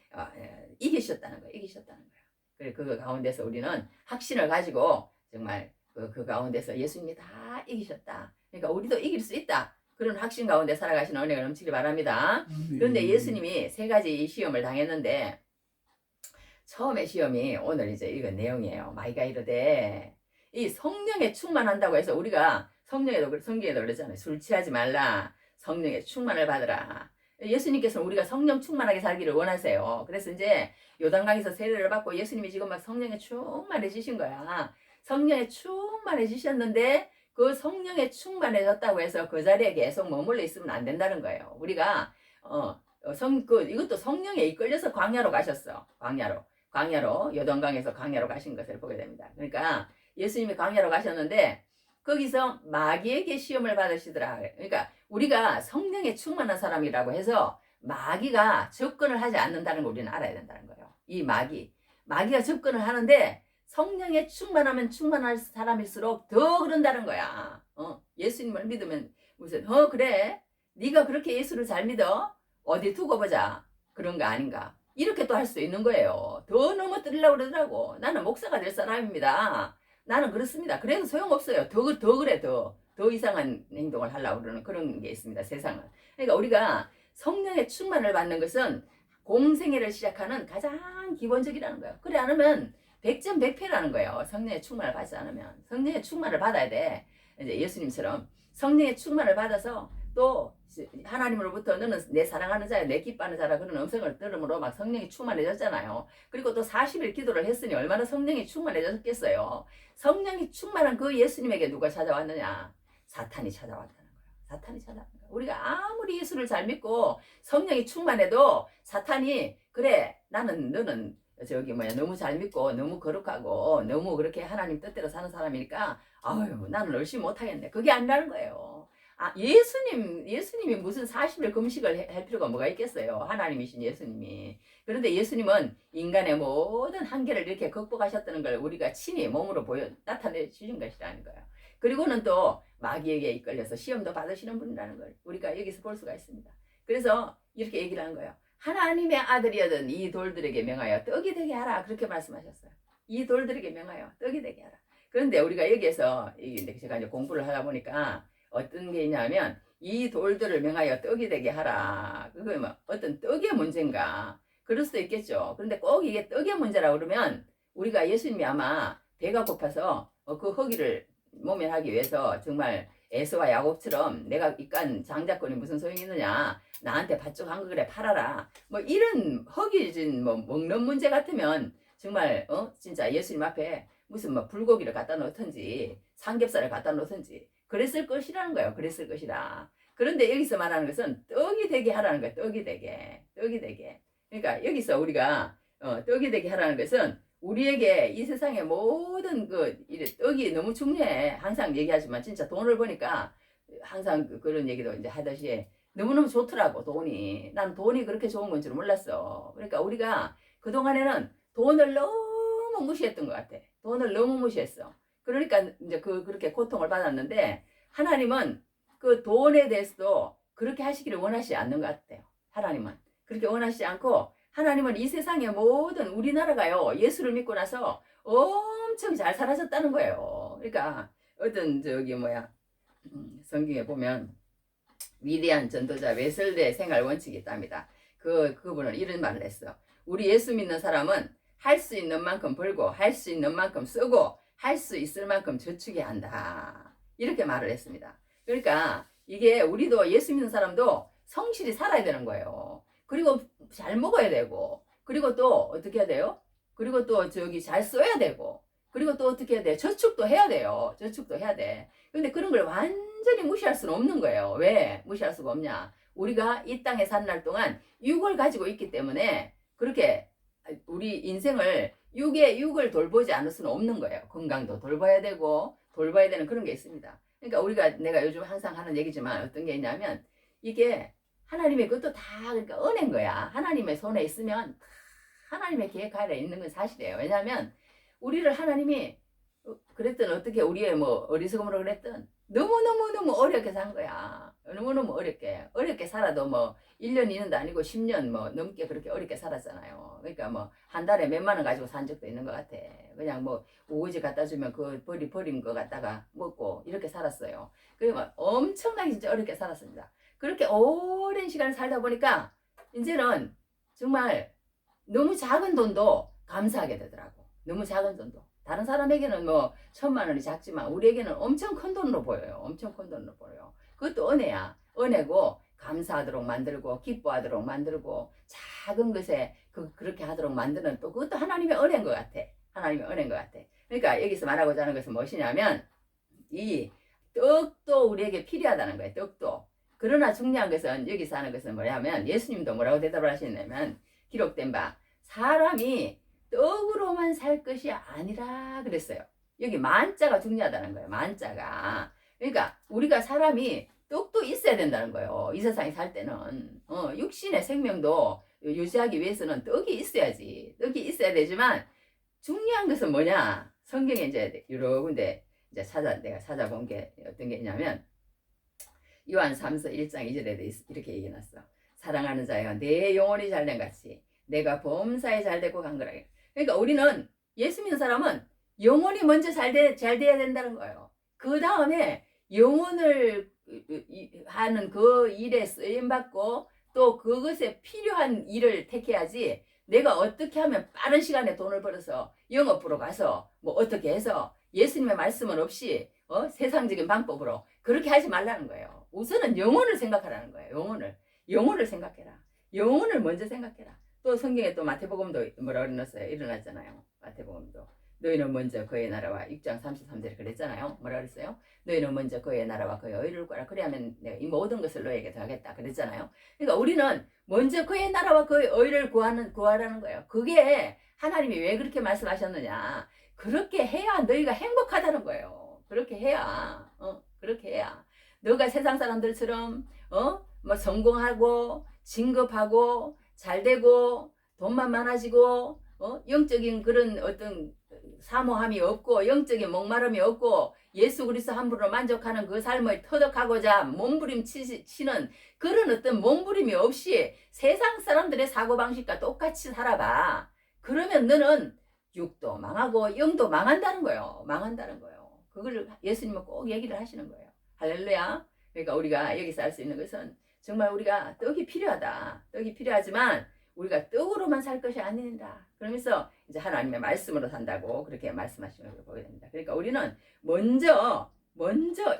이기셨다는 거예요. 이기셨다는 거예요. 그래 그 가운데서 우리는 확신을 가지고 정말 그 가운데서 예수님이 다 이기셨다. 그러니까 우리도 이길 수 있다. 그런 확신 가운데 살아가시는 은혜가 넘치길 바랍니다. 그런데 예수님이 세 가지 시험을 당했는데 처음에 시험이 오늘 이제 이건 내용이에요. 마귀가 이르되 이 성령에 충만한다고 해서 우리가 성경에도 그러잖아요. 술 취하지 말라. 성령의 충만을 받으라. 예수님께서는 우리가 성령 충만하게 살기를 원하세요. 그래서 이제 요단강에서 세례를 받고 예수님이 지금 막 성령에 충만해지신 거야. 성령에 충만해지셨는데 그 성령에 충만해졌다고 해서 그 자리에 계속 머물러 있으면 안 된다는 거예요. 우리가 이것도 성령에 이끌려서 광야로 가셨어. 광야로 요단강에서 광야로 가신 것을 보게 됩니다. 그러니까 예수님이 광야로 가셨는데 거기서 마귀에게 시험을 받으시더라. 그러니까 우리가 성령에 충만한 사람이라고 해서 마귀가 접근을 하지 않는다는 걸 우리는 알아야 된다는 거예요. 이 마귀가 접근을 하는데 성령에 충만하면 충만할 사람일수록 더 그런다는 거야. 예수님을 믿으면 무슨 그래 네가 그렇게 예수를 잘 믿어? 어디 두고 보자. 그런 거 아닌가. 이렇게 또 할 수 있는 거예요. 더 넘어뜨리려고 그러더라고. 나는 목사가 될 사람입니다. 나는 그렇습니다. 그래도 소용없어요. 더 이상한 행동을 하려고 그러는 그런 게 있습니다. 세상은. 그러니까 우리가 성령의 충만을 받는 것은 공생애를 시작하는 가장 기본적이라는 거예요. 그래 않으면 100점 100패라는 거예요. 성령의 충만을 받지 않으면. 성령의 충만을 받아야 돼. 이제 예수님처럼 성령의 충만을 받아서 또 하나님으로부터 너는 내 사랑하는 자야 내 기뻐하는 자라 그런 음성을 들음으로 막 성령이 충만해졌잖아요. 그리고 또 40일 기도를 했으니 얼마나 성령이 충만해졌겠어요. 성령이 충만한 그 예수님에게 누가 찾아왔느냐? 사탄이 찾아왔다는 거예요. 사탄이 찾아왔다는 거예요. 우리가 아무리 예수를 잘 믿고 성령이 충만해도 사탄이 그래 너는 너무 잘 믿고 너무 거룩하고 너무 그렇게 하나님 뜻대로 사는 사람이니까 아유 나는 열심히 못하겠네. 그게 아니라는 거예요. 아 예수님이 무슨 40일 금식을 할 필요가 뭐가 있겠어요. 하나님이신 예수님이. 그런데 예수님은 인간의 모든 한계를 이렇게 극복하셨다는 걸 우리가 친히 몸으로 나타내 주신 것이라는 거예요. 그리고는 또 마귀에게 이끌려서 시험도 받으시는 분이라는 걸 우리가 여기서 볼 수가 있습니다. 그래서 이렇게 얘기를 한 거예요. 하나님의 아들이었던 이 돌들에게 명하여 떡이 되게 하라. 그렇게 말씀하셨어요. 이 돌들에게 명하여 떡이 되게 하라. 그런데 우리가 여기에서 제가 이제 공부를 하다 보니까 어떤 게 있냐면 이 돌들을 명하여 떡이 되게 하라. 그게 뭐 어떤 떡의 문제인가? 그럴 수도 있겠죠. 그런데 꼭 이게 떡의 문제라고 그러면 우리가 예수님이 아마 배가 고파서 그 허기를 모면하기 위해서 정말 에서와 야곱처럼 내가 이깟 장자권이 무슨 소용이 있느냐, 나한테 밭쪽 한 그릇에 팔아라, 뭐 이런 허기진 뭐 먹는 문제 같으면 정말 진짜 예수님 앞에 무슨 뭐 불고기를 갖다 놓든지 삼겹살을 갖다 놓든지 그랬을 것이라는 거예요. 그랬을 것이다. 그런데 여기서 말하는 것은 떡이 되게 하라는 거예요. 떡이 되게, 떡이 되게. 그러니까 여기서 우리가 떡이 되게 하라는 것은 우리에게 이 세상의 모든 떡이 너무 중요해. 항상 얘기하지만 진짜 돈을 보니까 항상 그런 얘기도 이제 하듯이 너무너무 좋더라고, 돈이. 난 돈이 그렇게 좋은 건 줄 몰랐어. 그러니까 우리가 그동안에는 돈을 너무 무시했던 것 같아. 돈을 너무 무시했어. 그러니까 이제 그렇게 고통을 받았는데 하나님은 그 돈에 대해서도 그렇게 하시기를 원하시지 않는 것 같아요. 하나님은. 그렇게 원하시지 않고 하나님은 이 세상의 모든 우리나라가요 예수를 믿고 나서 엄청 잘 살아졌다는 거예요. 그러니까 어떤 성경에 보면 위대한 전도자 웨슬레의 생활 원칙이 있답니다. 그분은 이런 말을 했어. 우리 예수 믿는 사람은 할 수 있는 만큼 벌고 할 수 있는 만큼 쓰고 할 수 있을 만큼 저축해야 한다. 이렇게 말을 했습니다. 그러니까 이게 우리도 예수 믿는 사람도 성실히 살아야 되는 거예요. 그리고 잘 먹어야 되고, 그리고 또 어떻게 해야 돼요? 그리고 또 잘 써야 되고, 그리고 또 어떻게 해야 돼? 저축도 해야 돼요. 저축도 해야 돼. 근데 그런 걸 완전히 무시할 수는 없는 거예요. 왜 무시할 수가 없냐? 우리가 이 땅에 사는 날 동안 육을 가지고 있기 때문에 그렇게 우리 인생을 육을 돌보지 않을 수는 없는 거예요. 건강도 돌봐야 되고 돌봐야 되는 그런 게 있습니다. 그러니까 내가 요즘 항상 하는 얘기지만 어떤 게 있냐면 이게 하나님의 그것도 다 그러니까 은혜인 거야. 하나님의 손에 있으면 하나님의 계획 하에 있는 건 사실이에요. 왜냐하면 우리를 하나님이 그랬든 어떻게 우리의 뭐 어리석음으로 그랬든 너무너무 어렵게 산 거야. 너무너무 어렵게 살아도 뭐 1년 2년도 아니고 10년 뭐 넘게 그렇게 어렵게 살았잖아요. 그러니까 뭐 한 달에 몇만 원 가지고 산 적도 있는 것 같아. 그냥 뭐 우거지 갖다 주면 그 버린 거 갖다가 먹고 이렇게 살았어요. 그리고 엄청나게 진짜 어렵게 살았습니다. 그렇게 오랜 시간을 살다 보니까 이제는 정말 너무 작은 돈도 감사하게 되더라고. 너무 작은 돈도. 다른 사람에게는 뭐 1,000만 원이 작지만 우리에게는 엄청 큰 돈으로 보여요. 엄청 큰 돈으로 보여요. 그것도 은혜야. 은혜고 감사하도록 만들고 기뻐하도록 만들고 작은 것에 그렇게 하도록 만드는 또 그것도 하나님의 은혜인 것 같아. 하나님의 은혜인 것 같아. 그러니까 여기서 말하고자 하는 것은 무엇이냐면 이 떡도 우리에게 필요하다는 거예요. 떡도. 그러나 중요한 것은 여기서 하는 것은 뭐냐면 예수님도 뭐라고 대답을 하시냐면 기록된 바 사람이 떡으로만 살 것이 아니라 그랬어요. 여기 만자가 중요하다는 거예요. 만자가. 그러니까 우리가 사람이 떡도 있어야 된다는 거예요. 이 세상에 살 때는 육신의 생명도 유지하기 위해서는 떡이 있어야지. 떡이 있어야 되지만 중요한 것은 뭐냐? 성경에 이제 여러 군데 이제 내가 찾아본 게 어떤 게 있냐면 요한 3서 1장 2절에도 이렇게 얘기해놨어. 사랑하는 자여 내 영혼이 잘된 같이 내가 범사에 잘되고 간 거라. 그러니까 우리는 예수 믿는 사람은 영혼이 먼저 잘 돼야 된다는 거예요. 그 다음에 영혼을 하는 그 일에 쓰임받고 또 그것에 필요한 일을 택해야지 내가 어떻게 하면 빠른 시간에 돈을 벌어서 영업으로 가서 뭐 어떻게 해서 예수님의 말씀은 없이 세상적인 방법으로 그렇게 하지 말라는 거예요. 우선은 영혼을 생각하라는 거예요. 영혼을 생각해라. 영혼을 먼저 생각해라. 또 성경에 또 마태복음도 뭐라 그랬어요? 일어났잖아요. 마태복음도 너희는 먼저 그의 나라와 6장 33절에 그랬잖아요. 뭐라 그랬어요? 너희는 먼저 그의 나라와 그의 의를 구하라. 그래야면 내가 이 모든 것을 너에게 더하겠다. 그랬잖아요. 그러니까 우리는 먼저 그의 나라와 그의 의를 구하라는 거예요. 그게 하나님이 왜 그렇게 말씀하셨느냐? 그렇게 해야 너희가 행복하다는 거예요. 그렇게 해야, 그렇게 해야. 너가 세상 사람들처럼, 뭐 성공하고, 진급하고, 잘 되고, 돈만 많아지고, 영적인 그런 어떤 사모함이 없고, 영적인 목마름이 없고, 예수 그리스도 한 분으로 만족하는 그 삶을 터득하고자 몸부림치는 그런 어떤 몸부림이 없이 세상 사람들의 사고방식과 똑같이 살아봐. 그러면 너는 육도 망하고 영도 망한다는 거예요. 망한다는 거예요. 그걸 예수님은 꼭 얘기를 하시는 거예요. 할렐루야. 그러니까 우리가 여기서 알 수 있는 것은 정말 우리가 떡이 필요하다. 떡이 필요하지만 우리가 떡으로만 살 것이 아니다. 그러면서 이제 하나님의 말씀으로 산다고 그렇게 말씀하시는 걸 보게 됩니다. 그러니까 우리는 먼저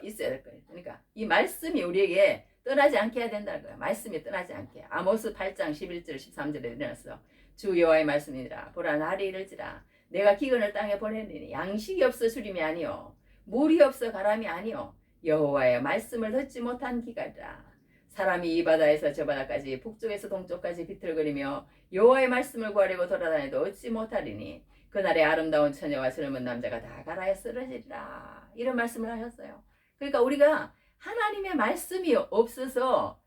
있어야 될 거예요. 그러니까 이 말씀이 우리에게 떠나지 않게 해야 된다는 거예요. 말씀이 떠나지 않게. 아모스 8장 11절 13절에 일어나서 주 여호와의 말씀이니라. 보라 날이 이르지라. 내가 기근을 땅에 보내리니 양식이 없어 주림이 아니요 물이 없어 가람이 아니요 여호와의 말씀을 듣지 못한 기갈이라. 사람이 이 바다에서 저 바다까지 북쪽에서 동쪽까지 비틀거리며 여호와의 말씀을 구하려고 돌아다녀도 얻지 못하리니 그날에 아름다운 처녀와 젊은 남자가 다 가라에 쓰러지리라. 이런 말씀을 하셨어요. 그러니까 우리가 하나님의 말씀이 없어서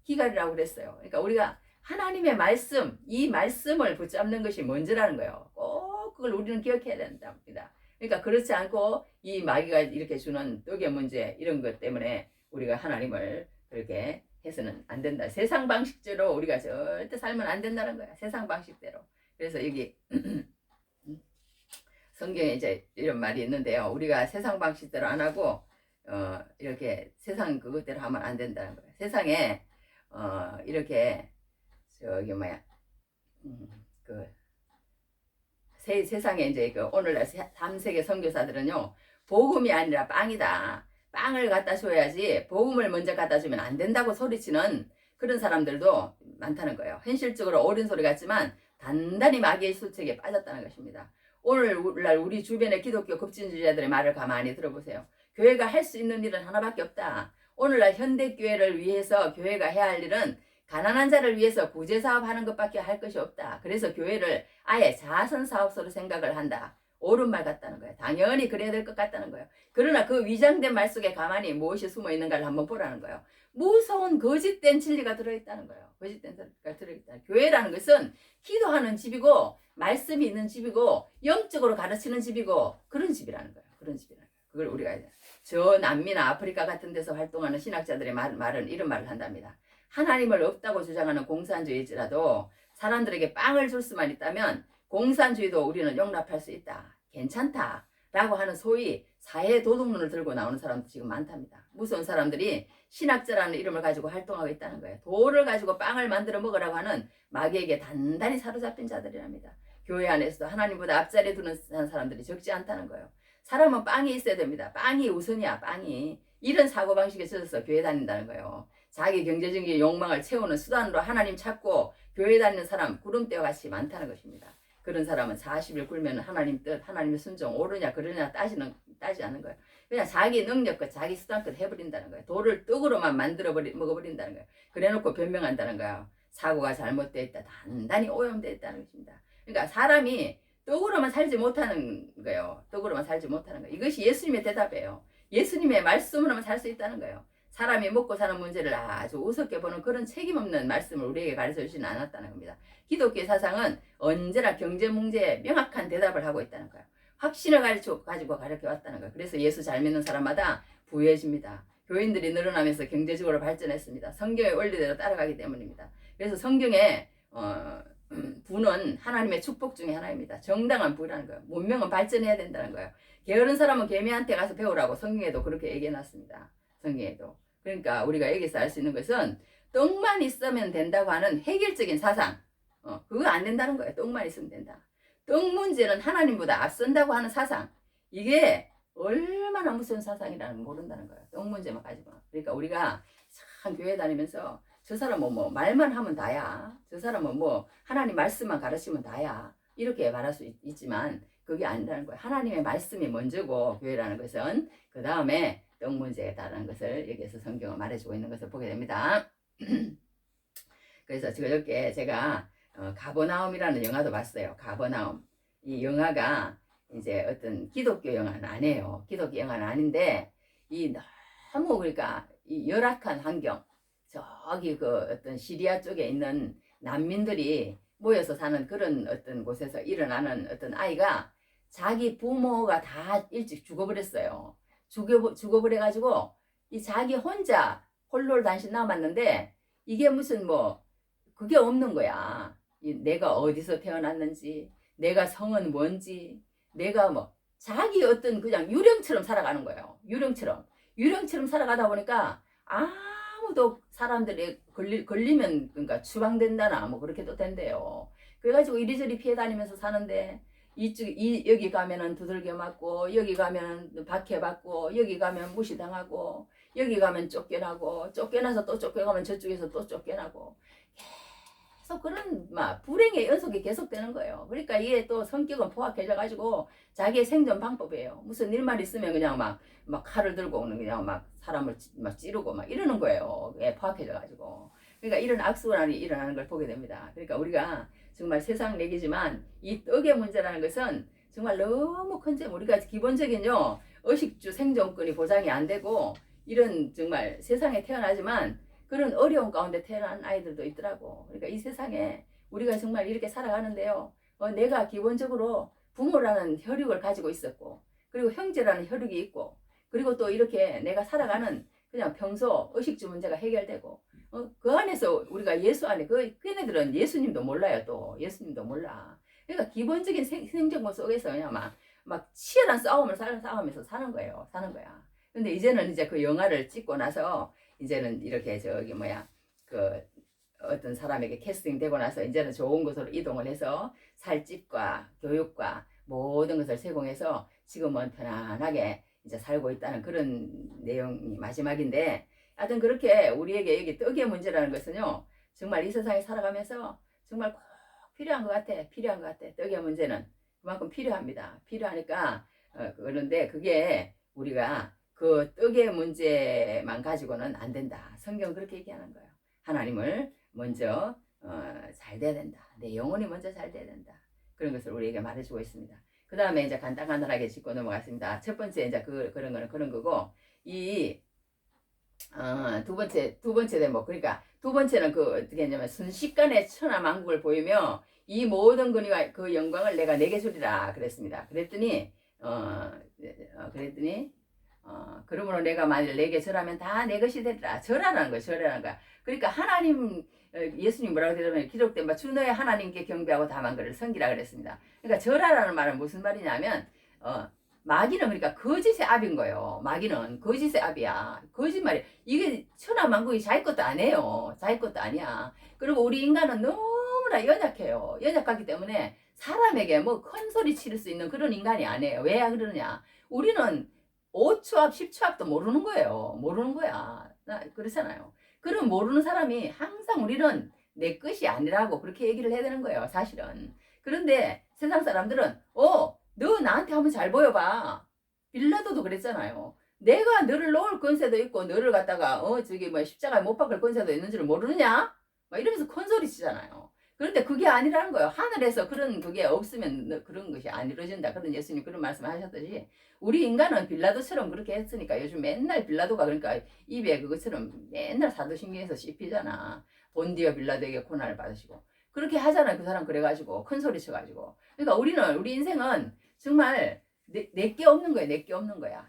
기갈이라고 그랬어요. 그러니까 우리가 하나님의 말씀, 이 말씀을 붙잡는 것이 먼저라는 거예요. 꼭 그걸 우리는 기억해야 된답니다. 그러니까 그렇지 않고 이 마귀가 이렇게 주는 떡의 문제 이런 것 때문에 우리가 하나님을 그렇게 해서는 안 된다. 세상 방식대로 우리가 절대 살면 안 된다는 거야. 세상 방식대로. 그래서 여기 성경에 이제 이런 말이 있는데요. 우리가 세상 방식대로 안 하고 이렇게 세상 그것대로 하면 안 된다는 거예요. 세상에 이렇게 저기 뭐야 그 세상에 이제 그 오늘날 3세계 선교사들은요 복음이 아니라 빵이다. 빵을 갖다 줘야지 복음을 먼저 갖다 주면 안 된다고 소리치는 그런 사람들도 많다는 거예요. 현실적으로 옳은 소리 같지만 단단히 마귀의 술책에 빠졌다는 것입니다. 오늘날 우리 주변의 기독교 급진주의자들의 말을 가만히 들어보세요. 교회가 할 수 있는 일은 하나밖에 없다. 오늘날 현대교회를 위해서 교회가 해야 할 일은 가난한 자를 위해서 구제사업 하는 것밖에 할 것이 없다. 그래서 교회를 아예 자선사업소로 생각을 한다. 옳은 말 같다는 거예요. 당연히 그래야 될 것 같다는 거예요. 그러나 그 위장된 말 속에 가만히 무엇이 숨어 있는가를 한번 보라는 거예요. 무서운 거짓된 진리가 들어있다는 거예요. 거짓된 진리가 들어있다. 교회라는 것은 기도하는 집이고 말씀이 있는 집이고 영적으로 가르치는 집이고 그런 집이라는 거예요. 그런 집이라는 거예요. 그걸 우리가 저 남미나 아프리카 같은 데서 활동하는 신학자들의 말은 이런 말을 한답니다. 하나님을 없다고 주장하는 공산주의일지라도 사람들에게 빵을 줄 수만 있다면 공산주의도 우리는 용납할 수 있다. 괜찮다. 라고 하는 소위 사회 도덕론을 들고 나오는 사람도 지금 많답니다. 무서운 사람들이 신학자라는 이름을 가지고 활동하고 있다는 거예요. 돌을 가지고 빵을 만들어 먹으라고 하는 마귀에게 단단히 사로잡힌 자들이랍니다. 교회 안에서도 하나님보다 앞자리에 두는 사람들이 적지 않다는 거예요. 사람은 빵이 있어야 됩니다. 빵이 우선이야. 빵이. 이런 사고방식에 젖어서 교회 다닌다는 거예요. 자기 경제적인 욕망을 채우는 수단으로 하나님 찾고 교회 다니는 사람 구름대와 같이 많다는 것입니다. 그런 사람은 40일 굴면 하나님 뜻, 하나님의 순종 옳으냐 그러냐 따지 않는 거예요. 그냥 자기 능력껏 자기 수단껏 해버린다는 거예요. 돌을 떡으로만 만들어 먹어버린다는 거예요. 그래놓고 변명한다는 거예요. 사고가 잘못되어 있다. 단단히 오염되어 있다는 것입니다. 그러니까 사람이 떡으로만 살지 못하는 거예요. 떡으로만 살지 못하는 거예요. 이것이 예수님의 대답이에요. 예수님의 말씀으로만 살 수 있다는 거예요. 사람이 먹고 사는 문제를 아주 우습게 보는 그런 책임없는 말씀을 우리에게 가르쳐 주지는 않았다는 겁니다. 기독교 사상은 언제나 경제 문제에 명확한 대답을 하고 있다는 거예요. 확신을 가지고 가르쳐 왔다는 거예요. 그래서 예수 잘 믿는 사람마다 부유해집니다. 교인들이 늘어나면서 경제적으로 발전했습니다. 성경의 원리대로 따라가기 때문입니다. 그래서 성경의 부는 하나님의 축복 중에 하나입니다. 정당한 부라는 거예요. 문명은 발전해야 된다는 거예요. 게으른 사람은 개미한테 가서 배우라고 성경에도 그렇게 얘기해놨습니다. 성경에도. 그러니까 우리가 여기서 알 수 있는 것은 떡만 있으면 된다고 하는 획일적인 사상 그거 안 된다는 거예요. 떡만 있으면 된다. 떡 문제는 하나님보다 앞선다고 하는 사상 이게 얼마나 무서운 사상이라는 걸 모른다는 거예요. 떡 문제만 가지고. 그러니까 우리가 참 교회 다니면서 저 사람은 뭐 말만 하면 다야. 저 사람은 뭐 하나님 말씀만 가르치면 다야. 이렇게 말할 수 있지만 그게 아니라는 거예요. 하나님의 말씀이 먼저고 교회라는 것은 그 다음에 떡 문제에 따른 것을 여기에서 성경은 말해주고 있는 것을 보게 됩니다. 그래서 지금 이렇게 제가 가버나움이라는 영화도 봤어요. 가버나움. 이 영화가 이제 어떤 기독교 영화는 아니에요. 기독교 영화는 아닌데 이 너무 그러니까 이 열악한 환경, 저기 그 어떤 시리아 쪽에 있는 난민들이 모여서 사는 그런 어떤 곳에서 일어나는 어떤 아이가 자기 부모가 다 일찍 죽어버렸어요. 죽어버려가지고 이 자기 혼자 홀로단신 남았는데 이게 무슨 뭐 그게 없는 거야. 내가 어디서 태어났는지, 내가 성은 뭔지, 내가 뭐 자기 어떤 그냥 유령처럼 살아가는 거예요. 유령처럼 살아가다 보니까 아무도 사람들이 걸리면 그러니까 추방된다나 뭐 그렇게 또 된대요. 그래가지고 이리저리 피해 다니면서 사는데 여기 가면은 두들겨 맞고, 여기 가면은 박해받고, 여기 가면 무시당하고, 여기 가면 쫓겨나고, 쫓겨나서 또 쫓겨가면 저쪽에서 또 쫓겨나고, 계속 그런 막 불행의 연속이 계속되는 거예요. 그러니까 이게 또 성격은 포악해져가지고 자기의 생존 방법이에요. 무슨 일만 있으면 그냥 막 칼을 들고 오는 그냥 막 사람을 막 찌르고 막 이러는 거예요. 예, 포악해져가지고. 그러니까 이런 악순환이 일어나는 걸 보게 됩니다. 그러니까 우리가 정말 세상 내기지만 이 떡의 문제라는 것은 정말 너무 큰 점. 우리가 기본적인요 의식주 생존권이 보장이 안 되고 이런 정말 세상에 태어나지만 그런 어려운 가운데 태어난 아이들도 있더라고. 그러니까 이 세상에 우리가 정말 이렇게 살아가는데요. 내가 기본적으로 부모라는 혈육을 가지고 있었고, 그리고 형제라는 혈육이 있고, 그리고 또 이렇게 내가 살아가는 그냥 평소 의식주 문제가 해결되고, 그 안에서 우리가 예수 안에 걔네들은 예수님도 몰라요. 또 예수님도 몰라. 그러니까 기본적인 생존권 속에서 그냥 막 치열한 싸움을 싸우면서 사는 거예요. 사는 거야. 근데 이제는 이제 그 영화를 찍고 나서 이제는 이렇게 저기 그 어떤 사람에게 캐스팅 되고 나서 이제는 좋은 곳으로 이동을 해서 살집과 교육과 모든 것을 제공해서 지금은 편안하게 이제 살고 있다는 그런 내용이 마지막인데, 하여튼 그렇게 우리에게 여기 떡의 문제라는 것은요 정말 이 세상에 살아가면서 정말 꼭 필요한 것 같아. 필요한 것 같아. 떡의 문제는 그만큼 필요합니다. 필요하니까 그런데 그게 우리가 그 떡의 문제만 가지고는 안 된다. 성경은 그렇게 얘기하는 거예요. 하나님을 먼저 잘 돼야 된다. 내 영혼이 먼저 잘 돼야 된다. 그런 것을 우리에게 말해주고 있습니다. 그 다음에 이제 간단하게 짚고 넘어갔습니다. 첫 번째 이제 그런 거는 그런 거고, 두 번째 대목. 그러니까 두 번째는 그 어떻게 했냐면 순식간에 천하만국을 보이며 이 모든 근위와 그 영광을 내가 내게 주리라 그랬습니다. 그랬더니 그러므로 내가 만일 내게 절하면 다 내 것이 되리라. 절하라는 거야. 절하라는 거야. 그러니까 하나님, 예수님 뭐라고 되냐면 기록된 바 주 너의 하나님께 경배하고 다만 그를 섬기라 그랬습니다. 그러니까 절하라는 말은 무슨 말이냐면 마귀는 그러니까 거짓의 압인 거예요. 마귀는 거짓의 압이야. 거짓말이. 이게 천하만국이 자기 것도 아니에요. 자기 것도 아니야. 그리고 우리 인간은 너무나 연약해요. 연약하기 때문에 사람에게 뭐 큰 소리 치를 수 있는 그런 인간이 아니에요. 왜 그러느냐. 우리는 5초 앞, 10초 앞도 모르는 거예요. 모르는 거야. 그렇잖아요. 그럼 모르는 사람이 항상 우리는 내 것이 아니라고 그렇게 얘기를 해야 되는 거예요. 사실은. 그런데 세상 사람들은 너 나한테 한번 잘 보여봐. 빌라도도 그랬잖아요. 내가 너를 놓을 권세도 있고 너를 갖다가 저기 뭐 십자가에 못 박을 권세도 있는 줄 모르느냐? 막 이러면서 큰 소리 치잖아요. 그런데 그게 아니라는 거예요. 하늘에서 그게 없으면 그런 것이 안 이루어진다. 그런 예수님 그런 말씀을 하셨듯이 우리 인간은 빌라도처럼 그렇게 했으니까 요즘 맨날 빌라도가 그러니까 입에 그것처럼 맨날 사도신경에서 씹히잖아. 본디어 빌라도에게 고난을 받으시고 그렇게 하잖아요. 그 사람 그래가지고 큰 소리 쳐가지고. 그러니까 우리 인생은 정말 내게 없는 거야. 내게 없는 거야.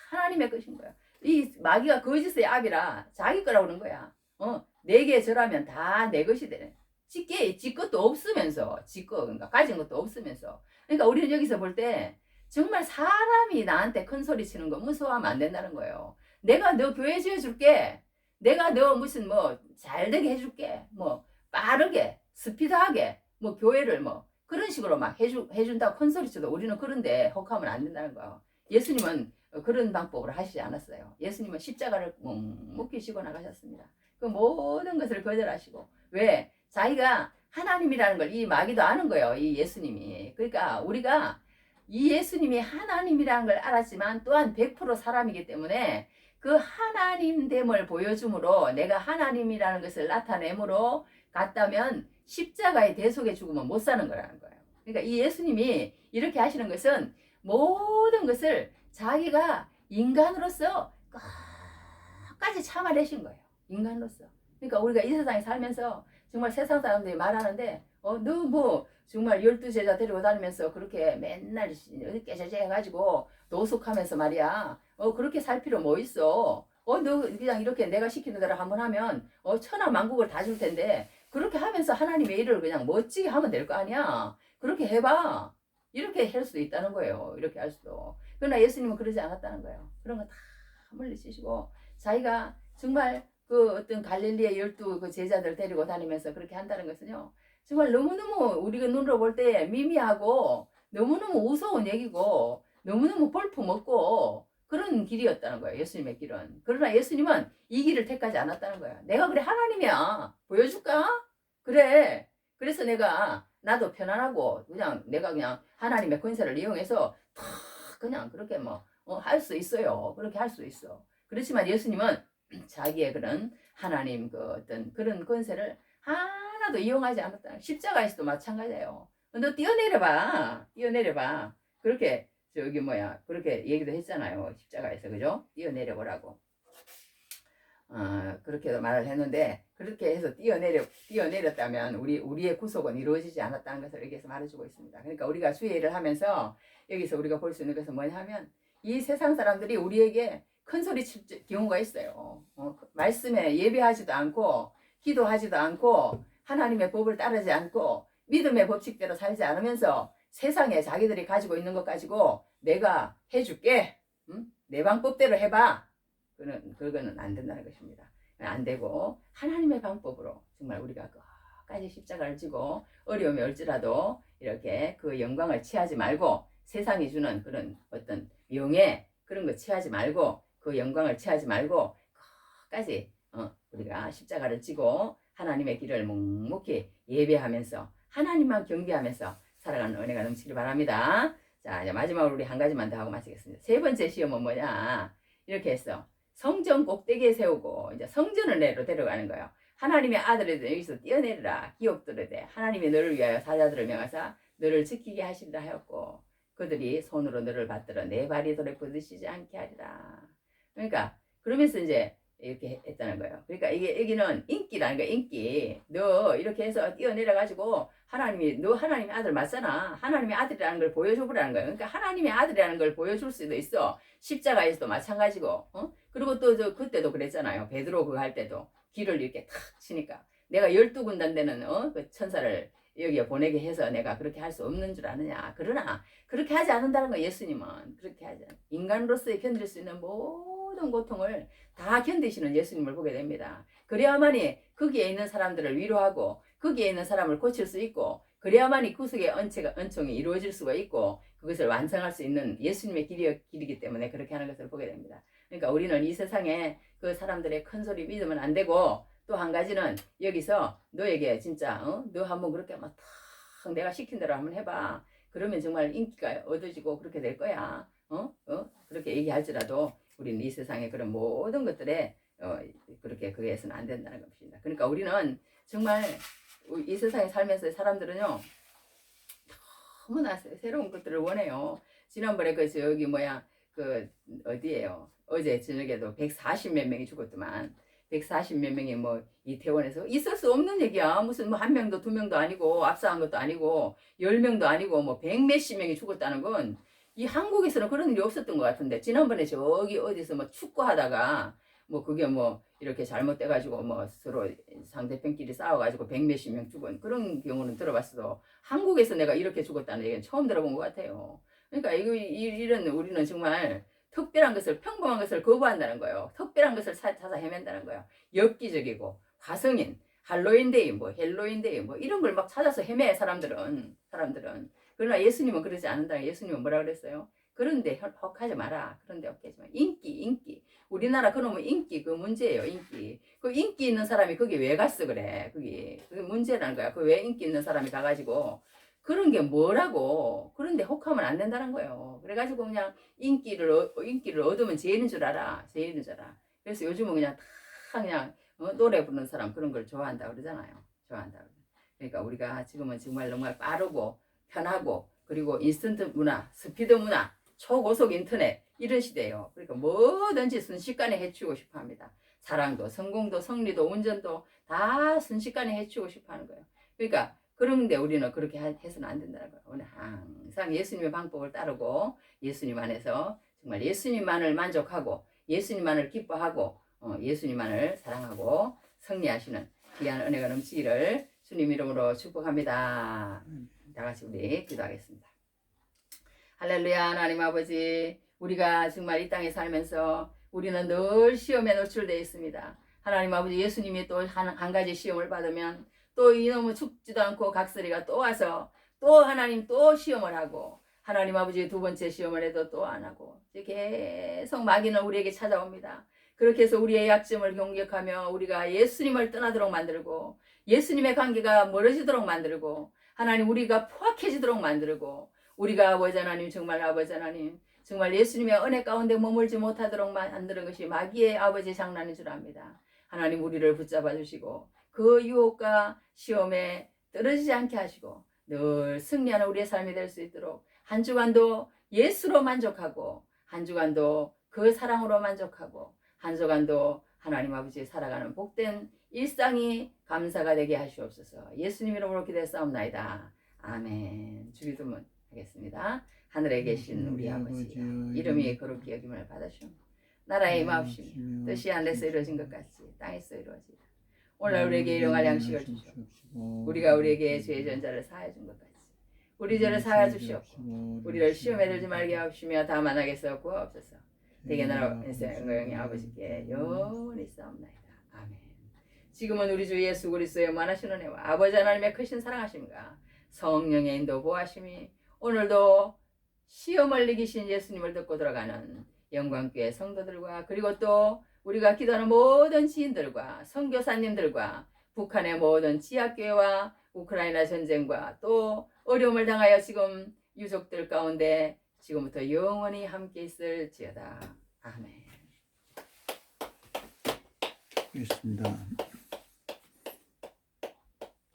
다 하나님의 것인 거야. 이 마귀가 거짓의 압이라 자기 거라고 그러는 거야. 내게 절하면 다 내 것이 되네. 지 것도 없으면서 그러니까 가진 것도 없으면서. 그러니까 우리는 여기서 볼 때 정말 사람이 나한테 큰 소리 치는 거 무서워하면 안 된다는 거예요. 내가 너 교회 지어줄게. 내가 너 무슨 뭐 잘되게 해줄게. 뭐 빠르게 스피드하게 뭐 교회를 뭐 그런 식으로 막 해준다고 큰 소리 쳐도 우리는 그런데 혹하면 안 된다는 거예요. 예수님은 그런 방법으로 하시지 않았어요. 예수님은 십자가를 묵묵히 지고 나가셨습니다. 그 모든 것을 거절하시고. 왜? 자기가 하나님이라는 걸 이 마귀도 아는 거예요. 이 예수님이. 그러니까 우리가 이 예수님이 하나님이라는 걸 알았지만 또한 100% 사람이기 때문에 그 하나님됨을 보여줌으로 내가 하나님이라는 것을 나타내므로 갔다면 십자가의 대속의 죽으면 못 사는 거라는 거예요. 그러니까 이 예수님이 이렇게 하시는 것은 모든 것을 자기가 인간으로서 끝까지 참아내신 거예요. 인간으로서. 그러니까 우리가 이 세상에 살면서 정말 세상 사람들이 말하는데 너 뭐 정말 12제자 데리고 다니면서 그렇게 맨날 깨져져 해가지고 노숙하면서 말이야 그렇게 살 필요 뭐 있어. 너 그냥 이렇게 내가 시키는 대로 한번 하면 천하만국을 다 줄 텐데 그렇게 하면서 하나님의 일을 그냥 멋지게 하면 될 거 아니야. 그렇게 해봐. 이렇게 할 수도 있다는 거예요. 이렇게 할 수도. 그러나 예수님은 그러지 않았다는 거예요. 그런 거 다 물리치시고 자기가 정말 그 어떤 갈릴리의 12 그 제자들 데리고 다니면서 그렇게 한다는 것은요. 정말 너무너무 우리가 눈으로 볼 때 미미하고 너무너무 우스운 얘기고 너무너무 볼품없고 그런 길이었다는 거예요. 예수님의 길은. 그러나 예수님은 이 길을 택하지 않았다는 거예요. 내가 그래 하나님이야. 보여줄까? 그래. 그래서 나도 편안하고 그냥 내가 그냥 하나님의 권세를 이용해서 다 그냥 그렇게 뭐 할 수 있어요. 그렇게 할 수 있어. 그렇지만 예수님은 자기의 그런 하나님 그 어떤 그런 권세를 하나도 이용하지 않았다. 십자가에서도 마찬가지예요. 너 뛰어내려봐. 뛰어내려봐. 그렇게 저기 뭐야 그렇게 얘기도 했잖아요. 십자가에서 그죠? 뛰어내려보라고. 그렇게도 말을 했는데 그렇게 해서 뛰어내렸다면 우리의 구속은 이루어지지 않았다는 것을 여기에서 말해주고 있습니다. 그러니까 우리가 주의 일을 하면서 여기서 우리가 볼 수 있는 것은 뭐냐 하면 이 세상 사람들이 우리에게 큰 소리 칠 경우가 있어요. 말씀에 예배하지도 않고 기도하지도 않고 하나님의 법을 따르지 않고 믿음의 법칙대로 살지 않으면서 세상에 자기들이 가지고 있는 것 가지고 내가 해줄게. 내 방법대로 해봐. 그거는 안 된다는 것입니다. 안 되고 하나님의 방법으로 정말 우리가 끝까지 십자가를 지고 어려움이 올지라도 이렇게 그 영광을 취하지 말고 세상이 주는 그런 어떤 명예 그런 거 취하지 말고 그 영광을 취하지 말고 끝까지 우리가 십자가를 지고 하나님의 길을 묵묵히 예배하면서 하나님만 경배하면서 살아가는 은혜가 넘치길 바랍니다. 자, 이제 마지막으로 우리 한 가지만 더 하고 마치겠습니다. 세 번째 시험은 뭐냐? 이렇게 했어. 성전 꼭대기에 세우고 이제 성전을 내로 데려가는 거예요. 하나님의 아들에도 여기서 뛰어내리라 기업들에게 하나님이 너를 위하여 사자들을 명하사 너를 지키게 하시리라 하였고 그들이 손으로 너를 받들어 내 발이 돌에 부딪히지 않게 하리라. 그러니까 그러면서 이제 이렇게 했다는 거예요. 그러니까 이게 여기는 인기라는 거야. 인기. 너 이렇게 해서 뛰어내려 가지고 하나님이 너 하나님의 아들 맞잖아. 하나님의 아들이라는 걸 보여줘보라는 거예요. 그러니까 하나님의 아들이라는 걸 보여줄 수도 있어. 십자가에서도 마찬가지고. 그리고 또 그때도 그랬잖아요. 베드로 그거 할 때도 길을 이렇게 탁 치니까 내가 12군단 되는 그 천사를 여기에 보내게 해서 내가 그렇게 할 수 없는 줄 아느냐. 그러나 그렇게 하지 않는다는 거 예수님은 그렇게 하지 않아요. 인간으로서 견딜 수 있는 모든 고통을 다 견디시는 예수님을 보게 됩니다. 그래야만이 거기에 있는 사람들을 위로하고 거기에 있는 사람을 고칠 수 있고 그래야만이 구속의 은총이 이루어질 수가 있고 그것을 완성할 수 있는 예수님의 길이기 때문에 그렇게 하는 것을 보게 됩니다. 그러니까 우리는 이 세상에 그 사람들의 큰 소리 믿으면 안 되고 또 한 가지는 여기서 너에게 진짜 너 한번 그렇게 막 탁 내가 시킨 대로 한번 해봐. 그러면 정말 인기가 얻어지고 그렇게 될 거야. 그렇게 얘기할지라도 우리는 이 세상의 그런 모든 것들에 그렇게 그게서는 안 된다는 것입니다. 그러니까 우리는 정말 이 세상에 살면서 사람들은요 너무나 새로운 것들을 원해요. 지난번에 저기 그 어디에요? 어제 저녁에도 140몇 명이 죽었더만 140몇 명이 이태원에서 있을 수 없는 얘기야. 무슨 한 명도 두 명도 아니고 압사한 것도 아니고 10명도 아니고 100몇십 명이 죽었다는 건 이 한국에서는 그런 일이 없었던 것 같은데 지난번에 저기 어디서 축구하다가 그게 이렇게 잘못돼가지고 서로 상대편끼리 싸워가지고 100몇십 명 죽은 그런 경우는 들어봤어도 한국에서 내가 이렇게 죽었다는 얘기는 처음 들어본 것 같아요. 그러니까 이런 우리는 정말 특별한 것을 평범한 것을 거부한다는 거예요. 특별한 것을 찾아 헤맨다는 거예요. 엽기적이고 화성인, 할로윈데이, 헬로윈데이 이런 걸 막 찾아서 헤매 사람들은. 그러나 예수님은 그러지 않는다. 예수님은 뭐라 그랬어요? 그런데 혹하지 마라. 그런데 혹하지 마. 인기. 우리나라 그놈의 인기 그 문제예요. 인기. 그 인기 있는 사람이 거기 왜 갔어 그래. 그게 문제라는 거야. 그 왜 인기 있는 사람이 가가지고 그런 게 뭐라고. 그런데 혹하면 안 된다는 거예요. 그래가지고 그냥 인기를 얻으면 죄인인 줄 알아. 죄인인 줄 알아. 그래서 요즘은 그냥 다 그냥 노래 부르는 사람 그런 걸 좋아한다 그러잖아요. 좋아한다. 그러니까 우리가 지금은 정말 빠르고 편하고 그리고 인스턴트 문화, 스피드 문화, 초고속 인터넷 이런 시대예요. 그러니까 뭐든지 순식간에 해치우고 싶어 합니다. 사랑도 성공도 성리도 운전도 다 순식간에 해치우고 싶어 하는 거예요. 그러니까 그런데 우리는 그렇게 해서는 안 된다는 거예요. 오늘 항상 예수님의 방법을 따르고 예수님 안에서 정말 예수님만을 만족하고 예수님만을 기뻐하고 예수님만을 사랑하고 승리하시는 귀한 은혜가 넘치기를 주님 이름으로 축복합니다. 다 같이 우리 기도하겠습니다. 할렐루야. 하나님 아버지, 우리가 정말 이 땅에 살면서 우리는 늘 시험에 노출되어 있습니다. 하나님 아버지, 예수님이 또 한 가지 시험을 받으면 또 이놈의 죽지도 않고 각설이가 또 와서 또 하나님 또 시험을 하고 하나님 아버지 두 번째 시험을 해도 또 안 하고 계속 마귀는 우리에게 찾아옵니다. 그렇게 해서 우리의 약점을 공격하며 우리가 예수님을 떠나도록 만들고 예수님의 관계가 멀어지도록 만들고 하나님 우리가 포악해지도록 만들고 우리가 아버지 하나님 정말 아버지 하나님 정말 예수님의 은혜 가운데 머물지 못하도록 만드는 것이 마귀의 아버지 장난인 줄 압니다. 하나님 우리를 붙잡아 주시고 그 유혹과 시험에 떨어지지 않게 하시고 늘 승리하는 우리의 삶이 될 수 있도록 한 주간도 예수로 만족하고 한 주간도 그 사랑으로 만족하고 한 주간도 하나님 아버지 살아가는 복된 일상이 감사가 되게 하시옵소서. 예수님 이름으로 기도했사옵나이다. 아멘. 주기도문 하겠습니다. 하늘에 계신 우리 아버지여 이름이 거룩히 여김을 받으시오. 나라의 임하옵시며 뜻이 하늘에서 이루어진 것 같이 땅에서 이루어지라. 오늘 우리에게 일용할 양식을 주시옵시고 우리가 우리에게 죄의 전자를 사하여 준 것 같이 우리 죄를 사하여 주시옵고 우리를 시험에 들지 말게 하옵시며 다만 악에서 구하옵소서. 대개 나라 영광의 아버지께 영원히 싸움나이다. 아멘. 지금은 우리 주 예수 그리스도의 무한하신 은혜와 아버지 하나님의 크신 사랑하심과 성령의 인도 보호하심이 오늘도 시험을 이기신 예수님을 듣고 들어가는 영광교회 성도들과 그리고 또 우리가 기도하는 모든 지인들과 선교사님들과 북한의 모든 지하교회와 우크라이나 전쟁과 또 어려움을 당하여 지금 유족들 가운데 지금부터 영원히 함께 있을지어다. 아멘. 있습니다.